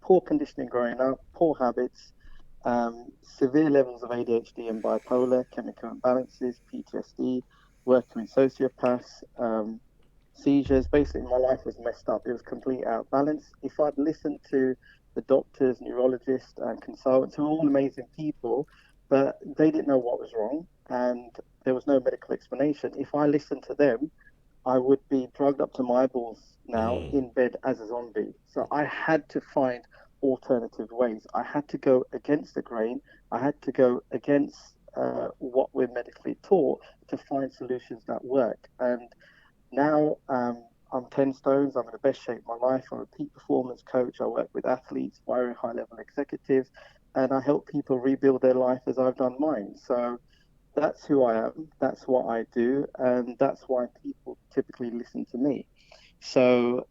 poor conditioning growing up, poor habits, severe levels of ADHD and bipolar, chemical imbalances, PTSD, working with sociopaths, seizures. Basically, my life was messed up. It was completely out of balance. If I'd listened to the doctors, neurologists, and consultants, who were all amazing people, but they didn't know what was wrong, and there was no medical explanation. If I listened to them, I would be drugged up to my eyeballs now, in bed as a zombie. So I had to find alternative ways. I had to go against the grain. I had to go against what we're medically taught to find solutions that work. And now I'm 10 stones. I'm in the best shape of my life. I'm a peak performance coach. I work with athletes, very high level executives, and I help people rebuild their life as I've done mine. So that's who I am. That's what I do. And that's why people typically listen to me. So,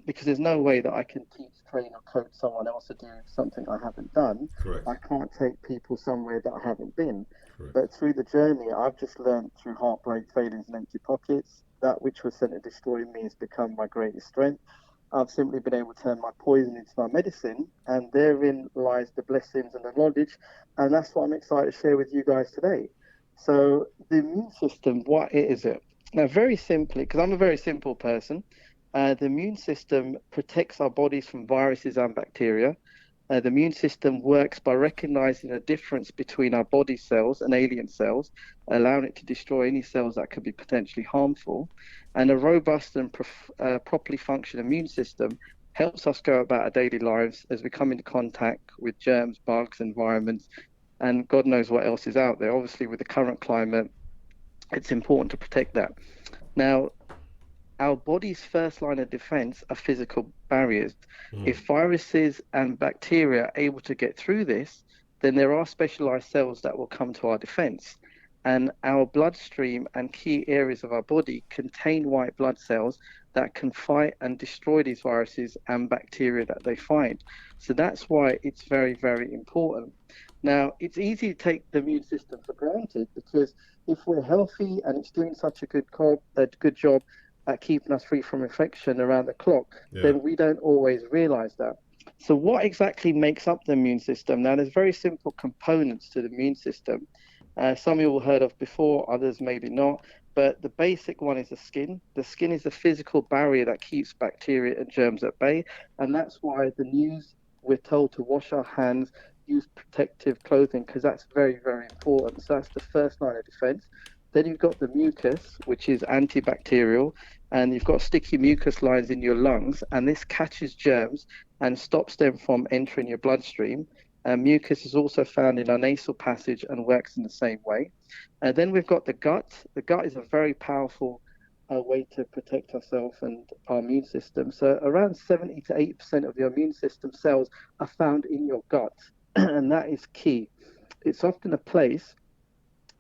because there's no way that I can teach, train, or coach someone else to do something I haven't done. Correct. I can't take people somewhere that I haven't been. Correct. But through the journey, I've just learned through heartbreak, failures, and empty pockets, that which was sent to destroy me has become my greatest strength. I've simply been able to turn my poison into my medicine, and therein lies the blessings and the knowledge. And that's what I'm excited to share with you guys today. So, the immune system, what is it? Now, very simply, because I'm a very simple person, the immune system protects our bodies from viruses and bacteria. The immune system works by recognizing a difference between our body cells and alien cells, allowing it to destroy any cells that could be potentially harmful. And a robust and properly functioning immune system helps us go about our daily lives as we come into contact with germs, bugs, environments, and God knows what else is out there. Obviously, with the current climate, it's important to protect that. Now, our body's first line of defense are physical barriers. If viruses and bacteria are able to get through this, then there are specialized cells that will come to our defense. And our bloodstream and key areas of our body contain white blood cells that can fight and destroy these viruses and bacteria that they find. So that's why it's very, very important. Now, it's easy to take the immune system for granted because if we're healthy and it's doing such a good job at keeping us free from infection around the clock, then we don't always realize that. So what exactly makes up the immune system? Now, there's very simple components to the immune system. Some you all heard of before, others maybe not. But the basic one is the skin. The skin is the physical barrier that keeps bacteria and germs at bay. And that's why the news, we're told to wash our hands, use protective clothing, because that's very, very important. So that's the first line of defense. Then you've got the mucus, which is antibacterial, and you've got sticky mucus lines in your lungs, and this catches germs and stops them from entering your bloodstream. Mucus is also found in our nasal passage and works in the same way. Then we've got the gut. The gut is a very powerful way to protect ourselves and our immune system. So around 70 to 80% of your immune system cells are found in your gut, and that is key. It's often a place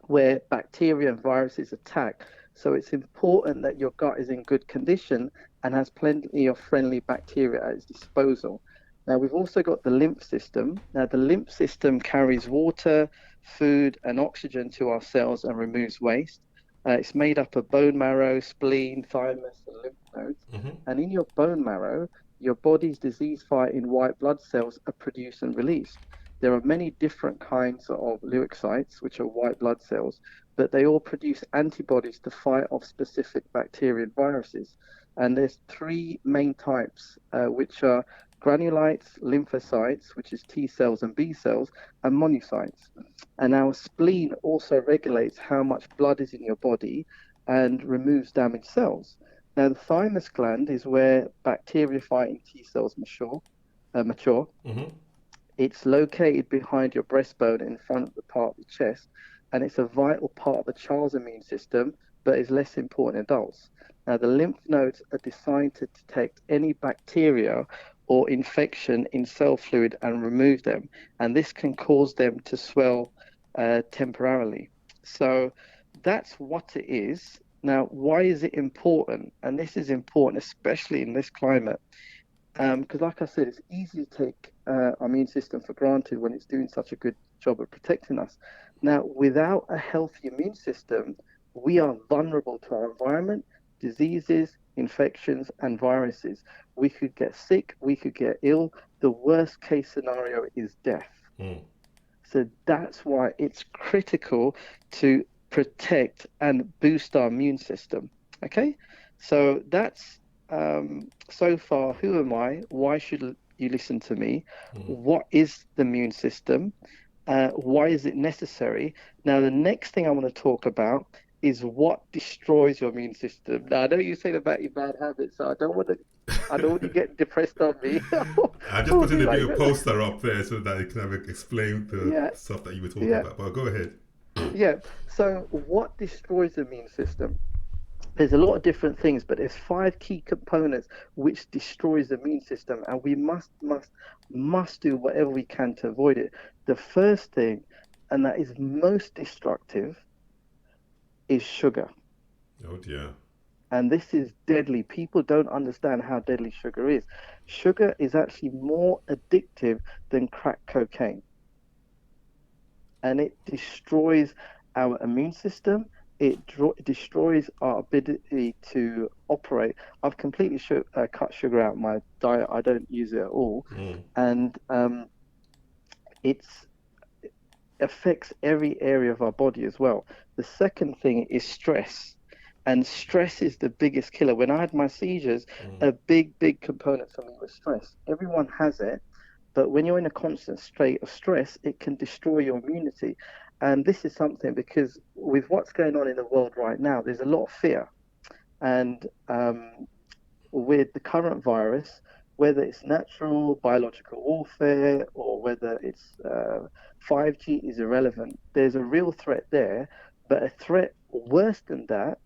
where bacteria and viruses attack. So it's important that your gut is in good condition and has plenty of friendly bacteria at its disposal. Now, we've also got the lymph system. Now, the lymph system carries water, food, and oxygen to our cells and removes waste. It's made up of bone marrow, spleen, thymus, and lymph nodes. And in your bone marrow, your body's disease-fighting white blood cells are produced and released. There are many different kinds of leukocytes, which are white blood cells, but they all produce antibodies to fight off specific bacteria and viruses. And there's three main types, which are granulites, lymphocytes, which is T cells and B cells, and monocytes. And our spleen also regulates how much blood is in your body and removes damaged cells. Now, the thymus gland is where bacteria-fighting T cells mature. It's located behind your breastbone in front of the part of the chest, and it's a vital part of the child's immune system, but is less important in adults. Now, the lymph nodes are designed to detect any bacteria or infection in cell fluid and remove them, and this can cause them to swell temporarily. So that's what it is. Now, why is it important? And this is important, especially in this climate. Because like I said, it's easy to take our immune system for granted when it's doing such a good job of protecting us. Now, without a healthy immune system, we are vulnerable to our environment, diseases, infections, and viruses. We could get sick, we could get ill. The worst case scenario is death. So that's why it's critical to protect and boost our immune system. Okay, so that's so far, who am I? Why should you listen to me? What is the immune system? Why is it necessary? Now, the next thing I want to talk about is what destroys your immune system. Now, I know you said about your bad habits, so I don't want you getting depressed on me. I'm just putting a bit of poster up there so that you can have explain the stuff that you were talking about. But go ahead. Yeah. So, what destroys the immune system? There's a lot of different things, but there's 5 key components which destroys the immune system, and we must do whatever we can to avoid it. The first thing, and that is most destructive, is sugar. Oh dear. And this is deadly. People don't understand how deadly sugar is. Sugar is actually more addictive than crack cocaine, and it destroys our immune system. It destroys our ability to operate. I've completely cut sugar out of my diet. I don't use it at all, and it's affects every area of our body as well. The second thing is stress. And stress is the biggest killer. When I had my seizures, a big component for me was stress. Everyone has it, but when you're in a constant state of stress, it can destroy your immunity. And this is something because with what's going on in the world right now, there's a lot of fear. And with the current virus, whether it's natural, biological warfare, or whether it's 5G is irrelevant. There's a real threat there, but a threat worse than that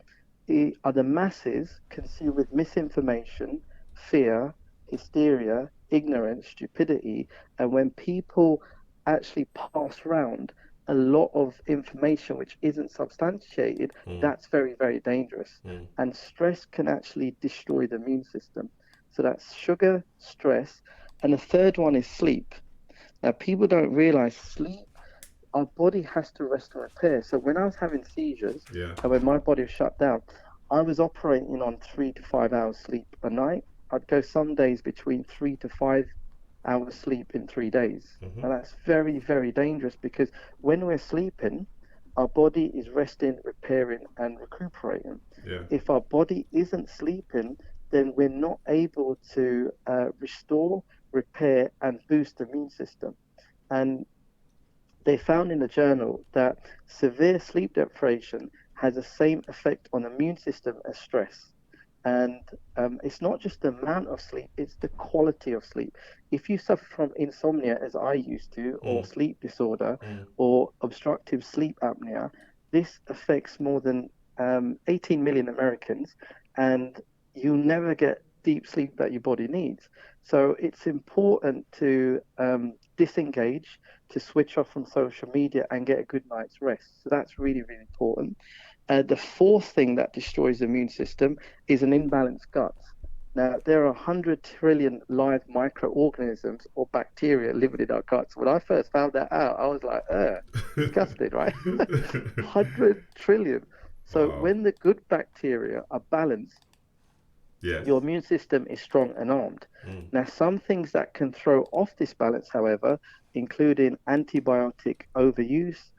are the masses consumed with misinformation, fear, hysteria, ignorance, stupidity, and when people actually pass around a lot of information which isn't substantiated, that's very, very dangerous. And stress can actually destroy the immune system. So that's sugar, stress. And the third one is sleep. Now, people don't realize sleep, our body has to rest and repair. So when I was having seizures and when my body was shut down, I was operating on 3 to 5 hours sleep a night. I'd go some days between 3 to 5 hours sleep in 3 days. And that's very, very dangerous because when we're sleeping, our body is resting, repairing, and recuperating. If our body isn't sleeping, then we're not able to restore, repair, and boost the immune system. And they found in the journal that severe sleep deprivation has the same effect on the immune system as stress. And it's not just the amount of sleep, it's the quality of sleep. If you suffer from insomnia, as I used to, or sleep disorder, or obstructive sleep apnea, this affects more than 18 million Americans, and you'll never get deep sleep that your body needs. So it's important to disengage, to switch off from social media and get a good night's rest. So that's really, really important. The fourth thing that destroys the immune system is an imbalanced gut. Now, there are 100 trillion live microorganisms or bacteria living in our guts. When I first found that out, I was like, disgusted, right? 100 trillion. So when the good bacteria are balanced, your immune system is strong and armed. Now, some things that can throw off this balance, however, including antibiotic overuse,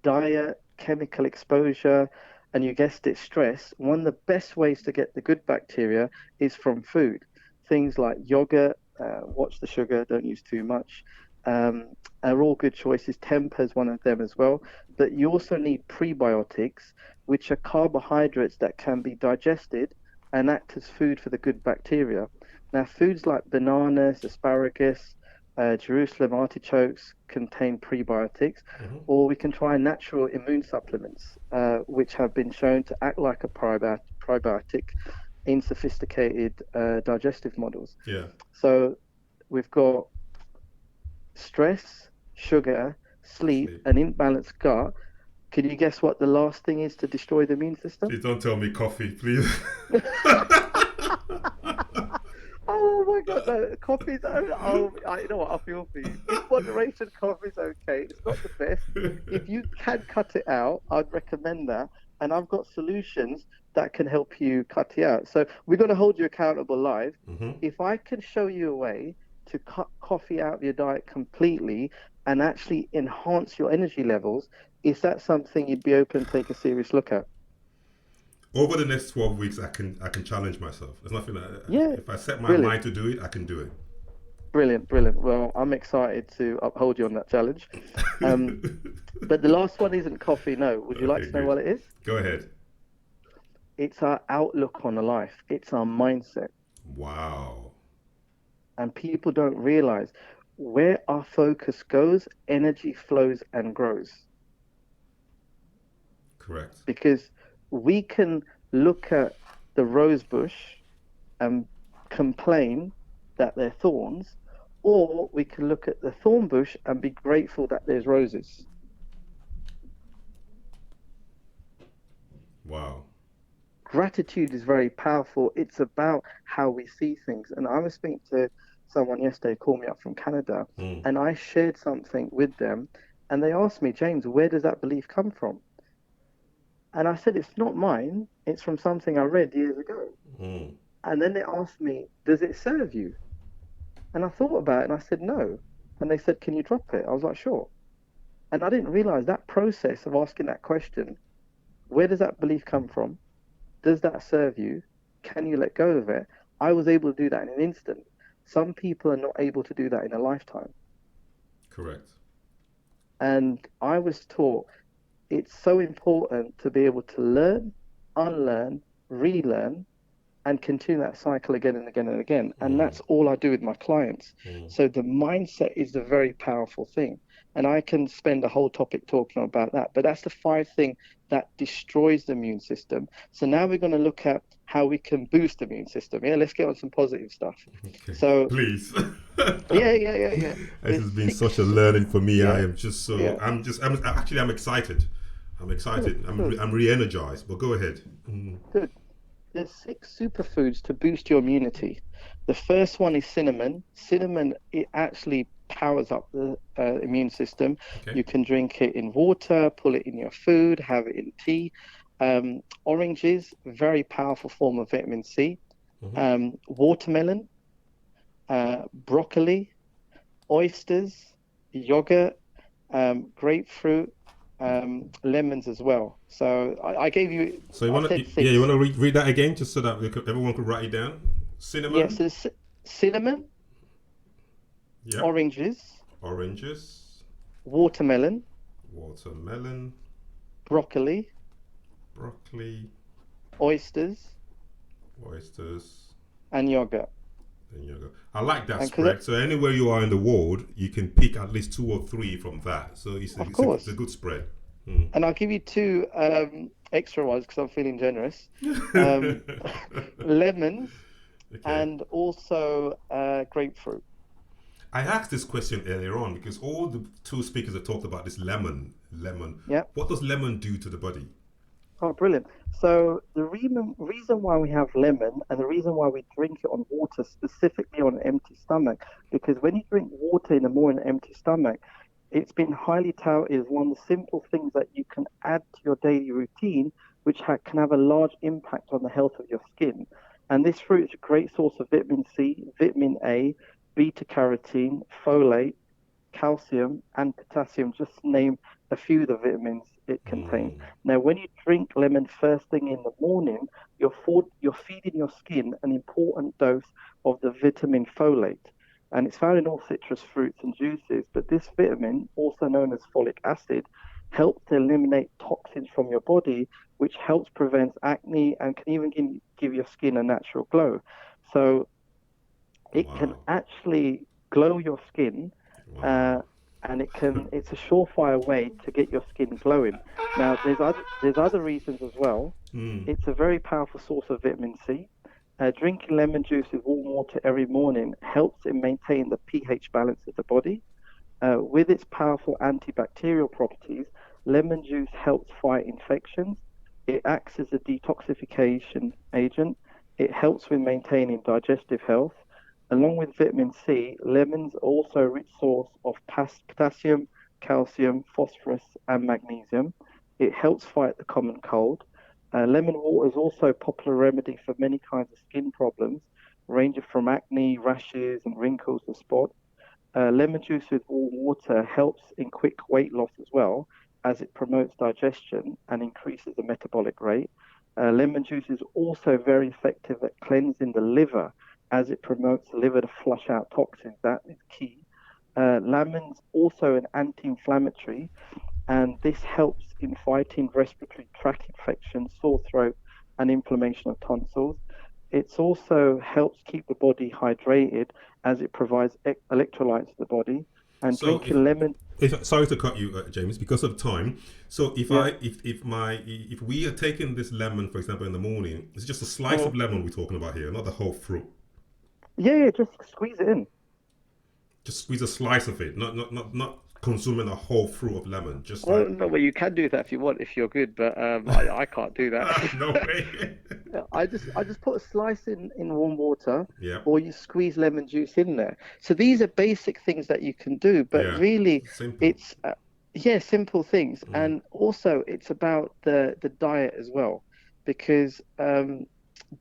diet, chemical exposure, and you guessed it, stress. One of the best ways to get the good bacteria is from food. Things like yogurt, watch the sugar, don't use too much, are all good choices. Tempeh is one of them as well. But you also need prebiotics, which are carbohydrates that can be digested and act as food for the good bacteria. Now, foods like bananas, asparagus, Jerusalem artichokes contain prebiotics, or we can try natural immune supplements, which have been shown to act like a probiotic in sophisticated digestive models. So we've got stress, sugar, sleep, an imbalanced gut. Can you guess what the last thing is to destroy the immune system? Please don't tell me coffee, please. Oh my God, no, coffee's, you know what, I feel for you. In moderation, coffee's okay. It's not the best. If you can cut it out, I'd recommend that. And I've got solutions that can help you cut it out. So we're going to hold you accountable live. If I can show you a way to cut coffee out of your diet completely and actually enhance your energy levels, is that something you'd be open to take a serious look at? Over the next 12 weeks, I can challenge myself. There's nothing that, if I set my mind to do it, I can do it. Brilliant. Well, I'm excited to uphold you on that challenge. But the last one isn't coffee, no. Would you like to know what it is? Go ahead. It's our outlook on life. It's our mindset. Wow. And people don't realize where our focus goes, energy flows and grows. Correct. Because we can look at the rose bush and complain that they're thorns, or we can look at the thorn bush and be grateful that there's roses. Wow. gratitude is very powerful. It's about how we see things. And I was speaking to someone yesterday, called me up from Canada, and I shared something with them, and they asked me, James, where does that belief come from? And I said, it's not mine. It's from something I read years ago. And then they asked me, does it serve you? And I thought about it and I said, no. And they said, can you drop it? I was like, sure. And I didn't realize that process of asking that question, where does that belief come from? Does that serve you? Can you let go of it? I was able to do that in an instant. Some people are not able to do that in a lifetime. Correct. And I was taught it's so important to be able to learn, unlearn, relearn, and continue that cycle again and again and again. And that's all I do with my clients. So the mindset is the very powerful thing. And I can spend a whole topic talking about that. But that's the 5 thing that destroys the immune system. So now we're going to look at how we can boost the immune system. Yeah, let's get on some positive stuff. Okay. So please. Yeah. This has been such a learning for me. Yeah. I am just so I'm excited. I'm excited. I'm re-energized. But go ahead. Good. There's 6 superfoods to boost your immunity. The first one is cinnamon. Cinnamon, it actually powers up the immune system. Okay. You can drink it in water, pull it in your food, have it in tea. Oranges, very powerful form of vitamin C. Watermelon, broccoli, oysters, yogurt, grapefruit, lemons as well. So I gave you. So you want to read that again, just so that everyone could write it down. Cinnamon. Yes, yeah, so cinnamon. Yeah. Oranges. Watermelon. Broccoli. Oysters. And yogurt. I like that spread. So anywhere you are in the world, you can pick at least 2 or 3 from that. So it's a good spread. And I'll give you 2 extra ones because I'm feeling generous. Lemons, and also grapefruit. I asked this question earlier on because all the 2 speakers have talked about this lemon. Yeah. What does lemon do to the body? Oh, brilliant. So the reason why we have lemon and the reason why we drink it on water, specifically on an empty stomach, because when you drink water in the morning on an empty stomach, it's been highly touted as one of the simple things that you can add to your daily routine, which can have a large impact on the health of your skin. And this fruit is a great source of vitamin C, vitamin A, beta-carotene, folate, calcium, and potassium, just to name a few of the vitamins it contains. Now, when you drink lemon first thing in the morning, you're feeding your skin an important dose of the vitamin folate. And it's found in all citrus fruits and juices. But this vitamin, also known as folic acid, helps to eliminate toxins from your body, which helps prevent acne and can even give your skin a natural glow. So it can actually glow your skin, and it's a surefire way to get your skin glowing. Now, there's other reasons as well. It's a very powerful source of vitamin C. Drinking lemon juice with warm water every morning helps in maintaining the pH balance of the body. With its powerful antibacterial properties, lemon juice helps fight infections. It acts as a detoxification agent. It helps with maintaining digestive health. Along with vitamin C, lemons are also a rich source of potassium, calcium, phosphorus, and magnesium. It helps fight the common cold. Lemon water is also a popular remedy for many kinds of skin problems, ranging from acne, rashes, and wrinkles to spots. Lemon juice with warm water helps in quick weight loss as well, as it promotes digestion and increases the metabolic rate. Lemon juice is also very effective at cleansing the liver, as it promotes the liver to flush out toxins. That is key. Lemon's also an anti-inflammatory, and this helps in fighting respiratory tract infections, sore throat, and inflammation of tonsils. It also helps keep the body hydrated, as it provides electrolytes to the body. And so drinking lemon. Sorry to cut you, James, because of time. So if we are taking this lemon, for example, in the morning, it's just a slice of lemon we're talking about here, not the whole fruit. Yeah, just squeeze it in. Just squeeze a slice of it, not consuming a whole fruit of lemon. Just no, well, you can do that if you want, if you're good, but I can't do that. No way. I just put a slice in warm water, Yeah. or you squeeze lemon juice in there. So these are basic things that you can do, but Yeah. really, Simple. it's yeah, simple things, Mm. and also it's about the diet as well, because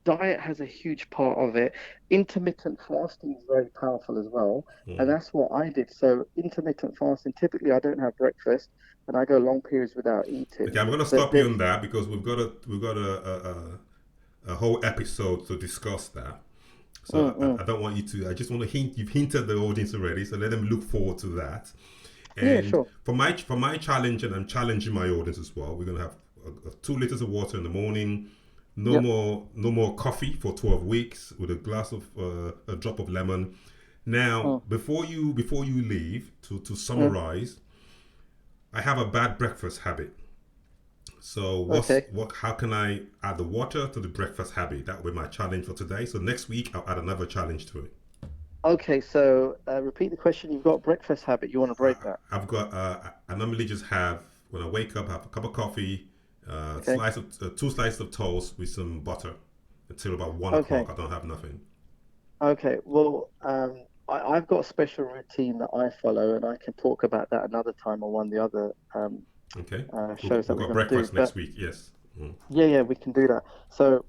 diet has a huge part of it. Intermittent fasting is very powerful as well, and Mm. that's what I did. So intermittent fasting, typically I don't have breakfast, and I go long periods without Okay, eating. I'm gonna But stop you there's on that because we've got a whole episode to discuss that. So mm, I mm. don't want you to. I just want to hint. You've hinted the audience already, so let them look forward to that. Yeah, And sure. for my challenge, and I'm challenging my audience as well. We're gonna have 2 liters of water in the morning. Yep. No more coffee for 12 weeks with a glass of a drop of lemon. Now, Mm, before you leave, to mm. summarize, I have a bad breakfast habit. So Okay. how can I add the water to the breakfast habit? That will be my challenge for today. So next week I'll add another challenge to it. Okay, so repeat the question. You've got breakfast habit. You want to break that. I've got I normally just have when I wake up, have a cup of coffee, Okay. two slices of toast with some butter until about 1 o'clock. Okay. I don't have nothing. Okay. Well, I've got a special routine that I follow, and I can talk about that another time on one of the other Okay, shows that we've we're got going to do. breakfast But next week. Yes. Mm. yeah, yeah, we can do that. So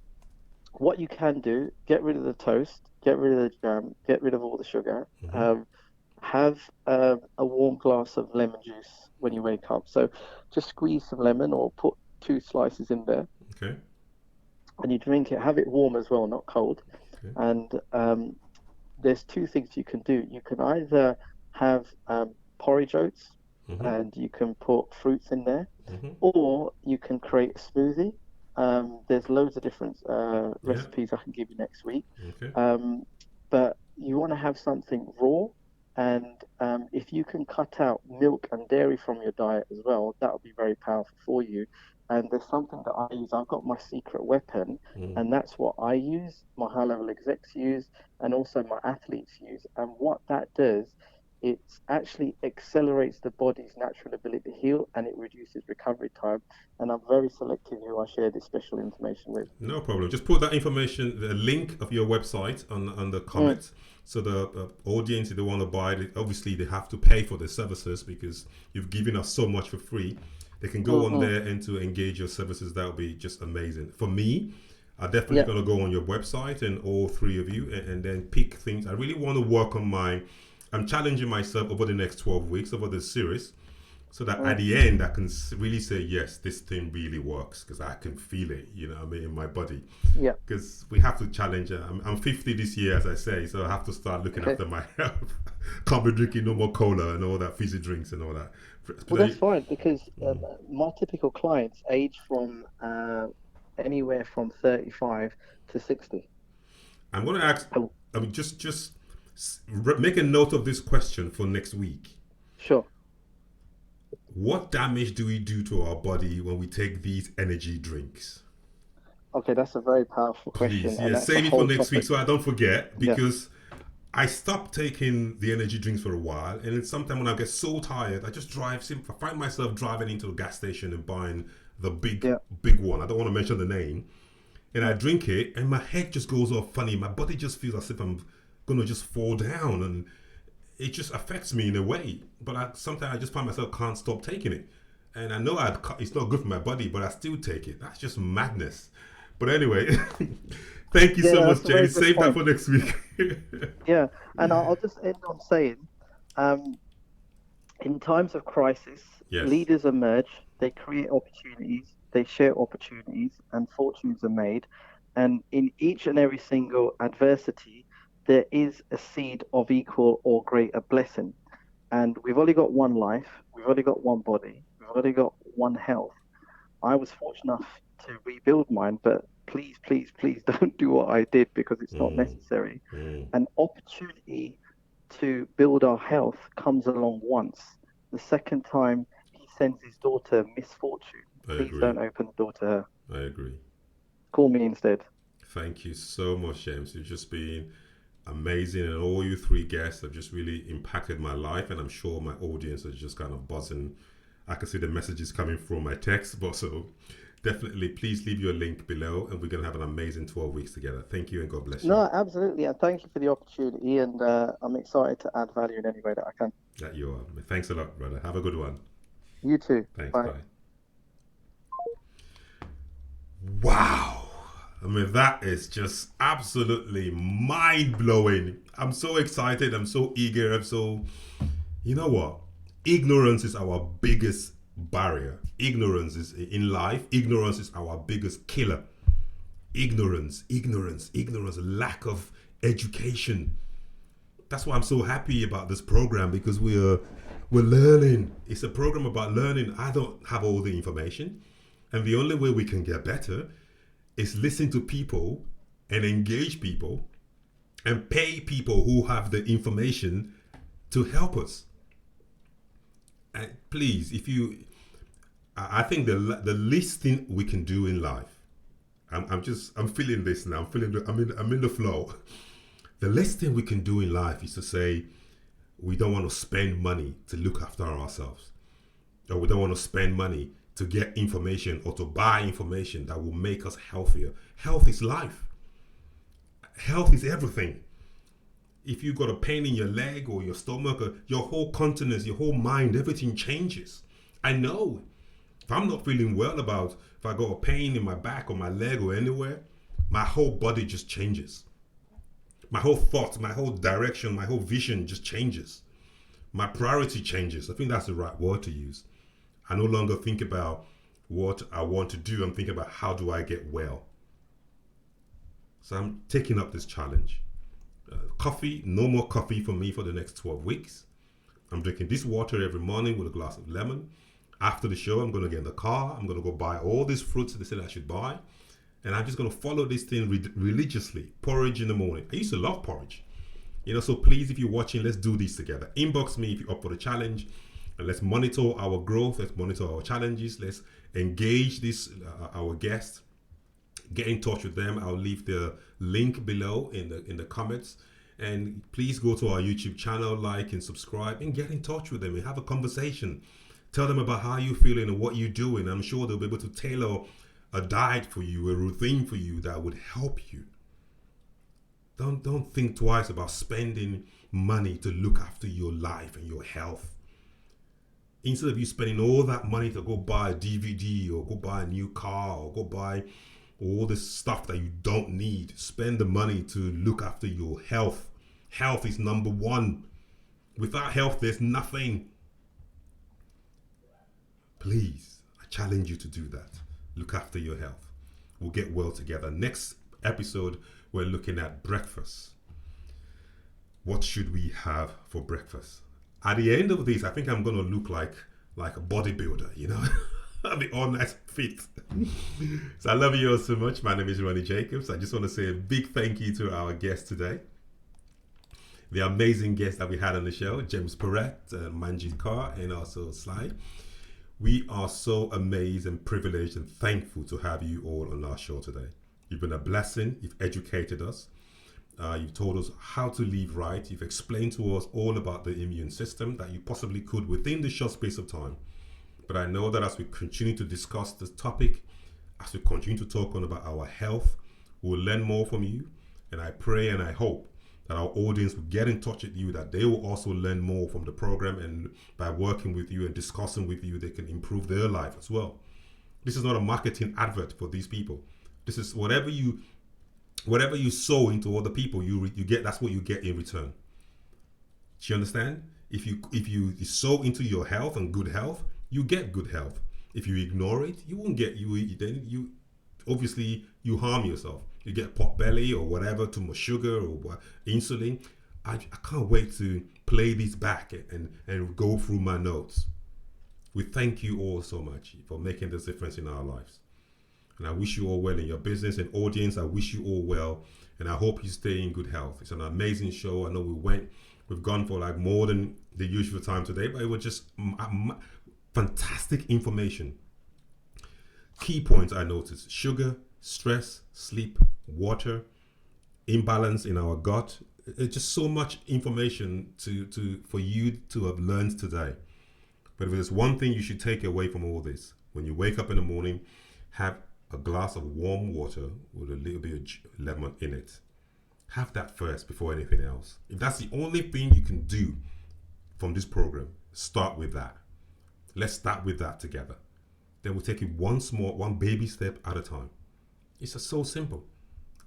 what you can do, get rid of the toast, get rid of the jam, get rid of all the sugar. Mm-hmm. Have a warm glass of lemon juice when you wake up. So just squeeze some lemon or put two slices in there, Okay. and you drink it. Have it warm as well, not cold. Okay. And there's two things you can do. You can either have porridge oats, Mm-hmm. and you can put fruits in there, Mm-hmm. or you can create a smoothie. There's loads of different Yeah. recipes I can give you next week. Okay. Um, but you want to have something raw, and if you can cut out milk and dairy from your diet as well, that would be very powerful for you. And there's something that I use. I've got my secret weapon, Mm. and that's what I use, my high level execs use, and also my athletes use. And what that does, it actually accelerates the body's natural ability to heal, and it reduces recovery time. And I'm very selective who I share this special information with. No problem. Just put that information, the link of your website on the Mm, comments. So the audience, if they want to buy it, obviously they have to pay for the services because you've given us so much for free. They can go mm, on mm. there and to engage your services. That would be just amazing. For me, I'm definitely Yeah. going to go on your website and all three of you and then pick things. I really want to work on I'm challenging myself over the next 12 weeks, over this series, so that at Mm, the end I can really say, yes, this thing really works because I can feel it, what I mean, in my body. yeah. Because we have to challenge. I'm 50 this year, as I say, so I have to start looking Okay. after my health. Can't be drinking no more cola and all that fizzy drinks and all that. Well, that's Especially- fine because Mm. my typical clients age from anywhere from 35 to 60. I'm going to ask. Oh, I mean, just make a note of this question for next week. sure. What damage do we do to our body when we take these energy drinks? Okay, that's a very powerful question, Please, and yeah, that's a save it for whole next week topic. so I don't forget Yeah, because I stopped taking the energy drinks for a while, and then sometimes when I get so tired, I just drive. I find myself driving into a gas station and buying the yeah, big one. I don't want to mention the name, and I mm, drink it, and my head just goes off funny. My body just feels as if I'm gonna just fall down, and it just affects me in a way. But sometimes I just find myself can't stop taking it, and I know it's not good for my body, but I still take it. That's just madness. But anyway, thank you yeah. so No, much, that's a very James. good Save that point. for next week. Yeah, and I'll just end on saying, um, in times of crisis, Yes. leaders emerge, they create opportunities, they share opportunities, and fortunes are made. And in each and every single adversity, there is a seed of equal or greater blessing. And we've only got one life, we've only got one body, we've only got one health. I was fortunate enough to rebuild mine, but please, please, please don't do what I did because it's not Mm, necessary. mm, An opportunity to build our health comes along once. The second time he sends his daughter misfortune, I please agree. don't open the door to her. I agree. Call me instead. Thank you so much, James. You've just been amazing, and all you three guests have just really impacted my life, and I'm sure my audience is just kind of buzzing. I can see the messages coming from my text, but so definitely, please leave your link below, and we're going to have an amazing 12 weeks together. Thank you, and God bless you. No, absolutely, and thank you for the opportunity. And I'm excited to add value in any way that I can. That you are. Thanks a lot, brother. Have a good one. You too. Thanks. Bye. Bye. Wow. I mean, that is just absolutely mind blowing. I'm so excited. I'm so eager. You know what? Ignorance is our biggest barrier. Ignorance is in life, ignorance is our biggest killer. Ignorance, lack of education. That's why I'm so happy about this program, because we're learning. It's a program about learning. I don't have all the information, and the only way we can get better is listen to people and engage people and pay people who have the information to help us. And please, I think the least thing we can do in life, I'm feeling this now. I'm in the flow. The least thing we can do in life is to say we don't want to spend money to look after ourselves, or we don't want to spend money to get information or to buy information that will make us healthier. Health is life. Health is everything. If you got a pain in your leg or your stomach, or your whole countenance, your whole mind, everything changes. I know. If I'm not feeling well, if I got a pain in my back or my leg or anywhere, my whole body just changes. My whole thoughts, my whole direction, my whole vision just changes. My priority changes. I think that's the right word to use. I no longer think about what I want to do. I'm thinking about how do I get well. So I'm taking up this challenge. Coffee, no more coffee for me for the next 12 weeks. I'm drinking this water every morning with a glass of lemon. After the show, I'm going to get in the car. I'm going to go buy all these fruits they said I should buy. And I'm just going to follow this thing religiously. Porridge in the morning. I used to love porridge. So please, if you're watching, let's do this together. Inbox me if you're up for the challenge. And let's monitor our growth. Let's monitor our challenges. Let's engage our guests. Get in touch with them. I'll leave the link below in the comments. And please go to our YouTube channel, like and subscribe, and get in touch with them and have a conversation. Tell them about how you're feeling and what you're doing. I'm sure they'll be able to tailor a diet for you, a routine for you that would help you. Don't think twice about spending money to look after your life and your health. Instead of you spending all that money to go buy a DVD or go buy a new car or go buy all this stuff that you don't need, spend the money to look after your health. Health is number one. Without health, there's nothing. Please, I challenge you to do that. Look after your health. We'll get well together. Next episode, we're looking at breakfast. What should we have for breakfast? At the end of this, I think I'm going to look like a bodybuilder, I'll be all nice fit. So I love you all so much. My name is Ronnie Jacobs. I just want to say a big thank you to our guest today. The amazing guests that we had on the show, James Perret, Manjit Kaur, and also Sly. We are so amazed and privileged and thankful to have you all on our show today. You've been a blessing. You've educated us. You've told us how to live right. You've explained to us all about the immune system that you possibly could within the short space of time. But I know that as we continue to discuss this topic, as we continue to talk on about our health, we'll learn more from you. And I pray and I hope that our audience will get in touch with you, that they will also learn more from the program, and by working with you and discussing with you, they can improve their life as well. This is not a marketing advert for these people. This is whatever you sow into other people, you get. That's what you get in return. Do you understand? If you sow into your health and good health, you get good health. If you ignore it, you won't get. You obviously you harm yourself. You get pot belly or whatever, too much sugar or insulin. I can't wait to play this back and go through my notes. We thank you all so much for making this difference in our lives. And I wish you all well in your business, and audience, I wish you all well. And I hope you stay in good health. It's an amazing show. I know we've gone for like more than the usual time today, but it was just fantastic information. Key points I noticed: sugar, stress, sleep, water, imbalance in our gut. It's just so much information for you to have learned today. But if there's one thing you should take away from all this, when you wake up in the morning, have a glass of warm water with a little bit of lemon in it. Have that first before anything else. If that's the only thing you can do from this program, start with that. Let's start with that together. Then we'll take it one baby step at a time. It's just so simple.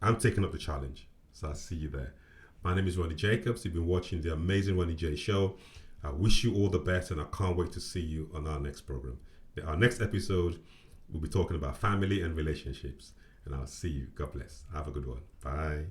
I'm taking up the challenge. So I'll see you there. My name is Ronnie Jacobs. You've been watching the amazing Ronnie J Show. I wish you all the best, and I can't wait to see you on our next program. Our next episode, we'll be talking about family and relationships. And I'll see you. God bless. Have a good one. Bye.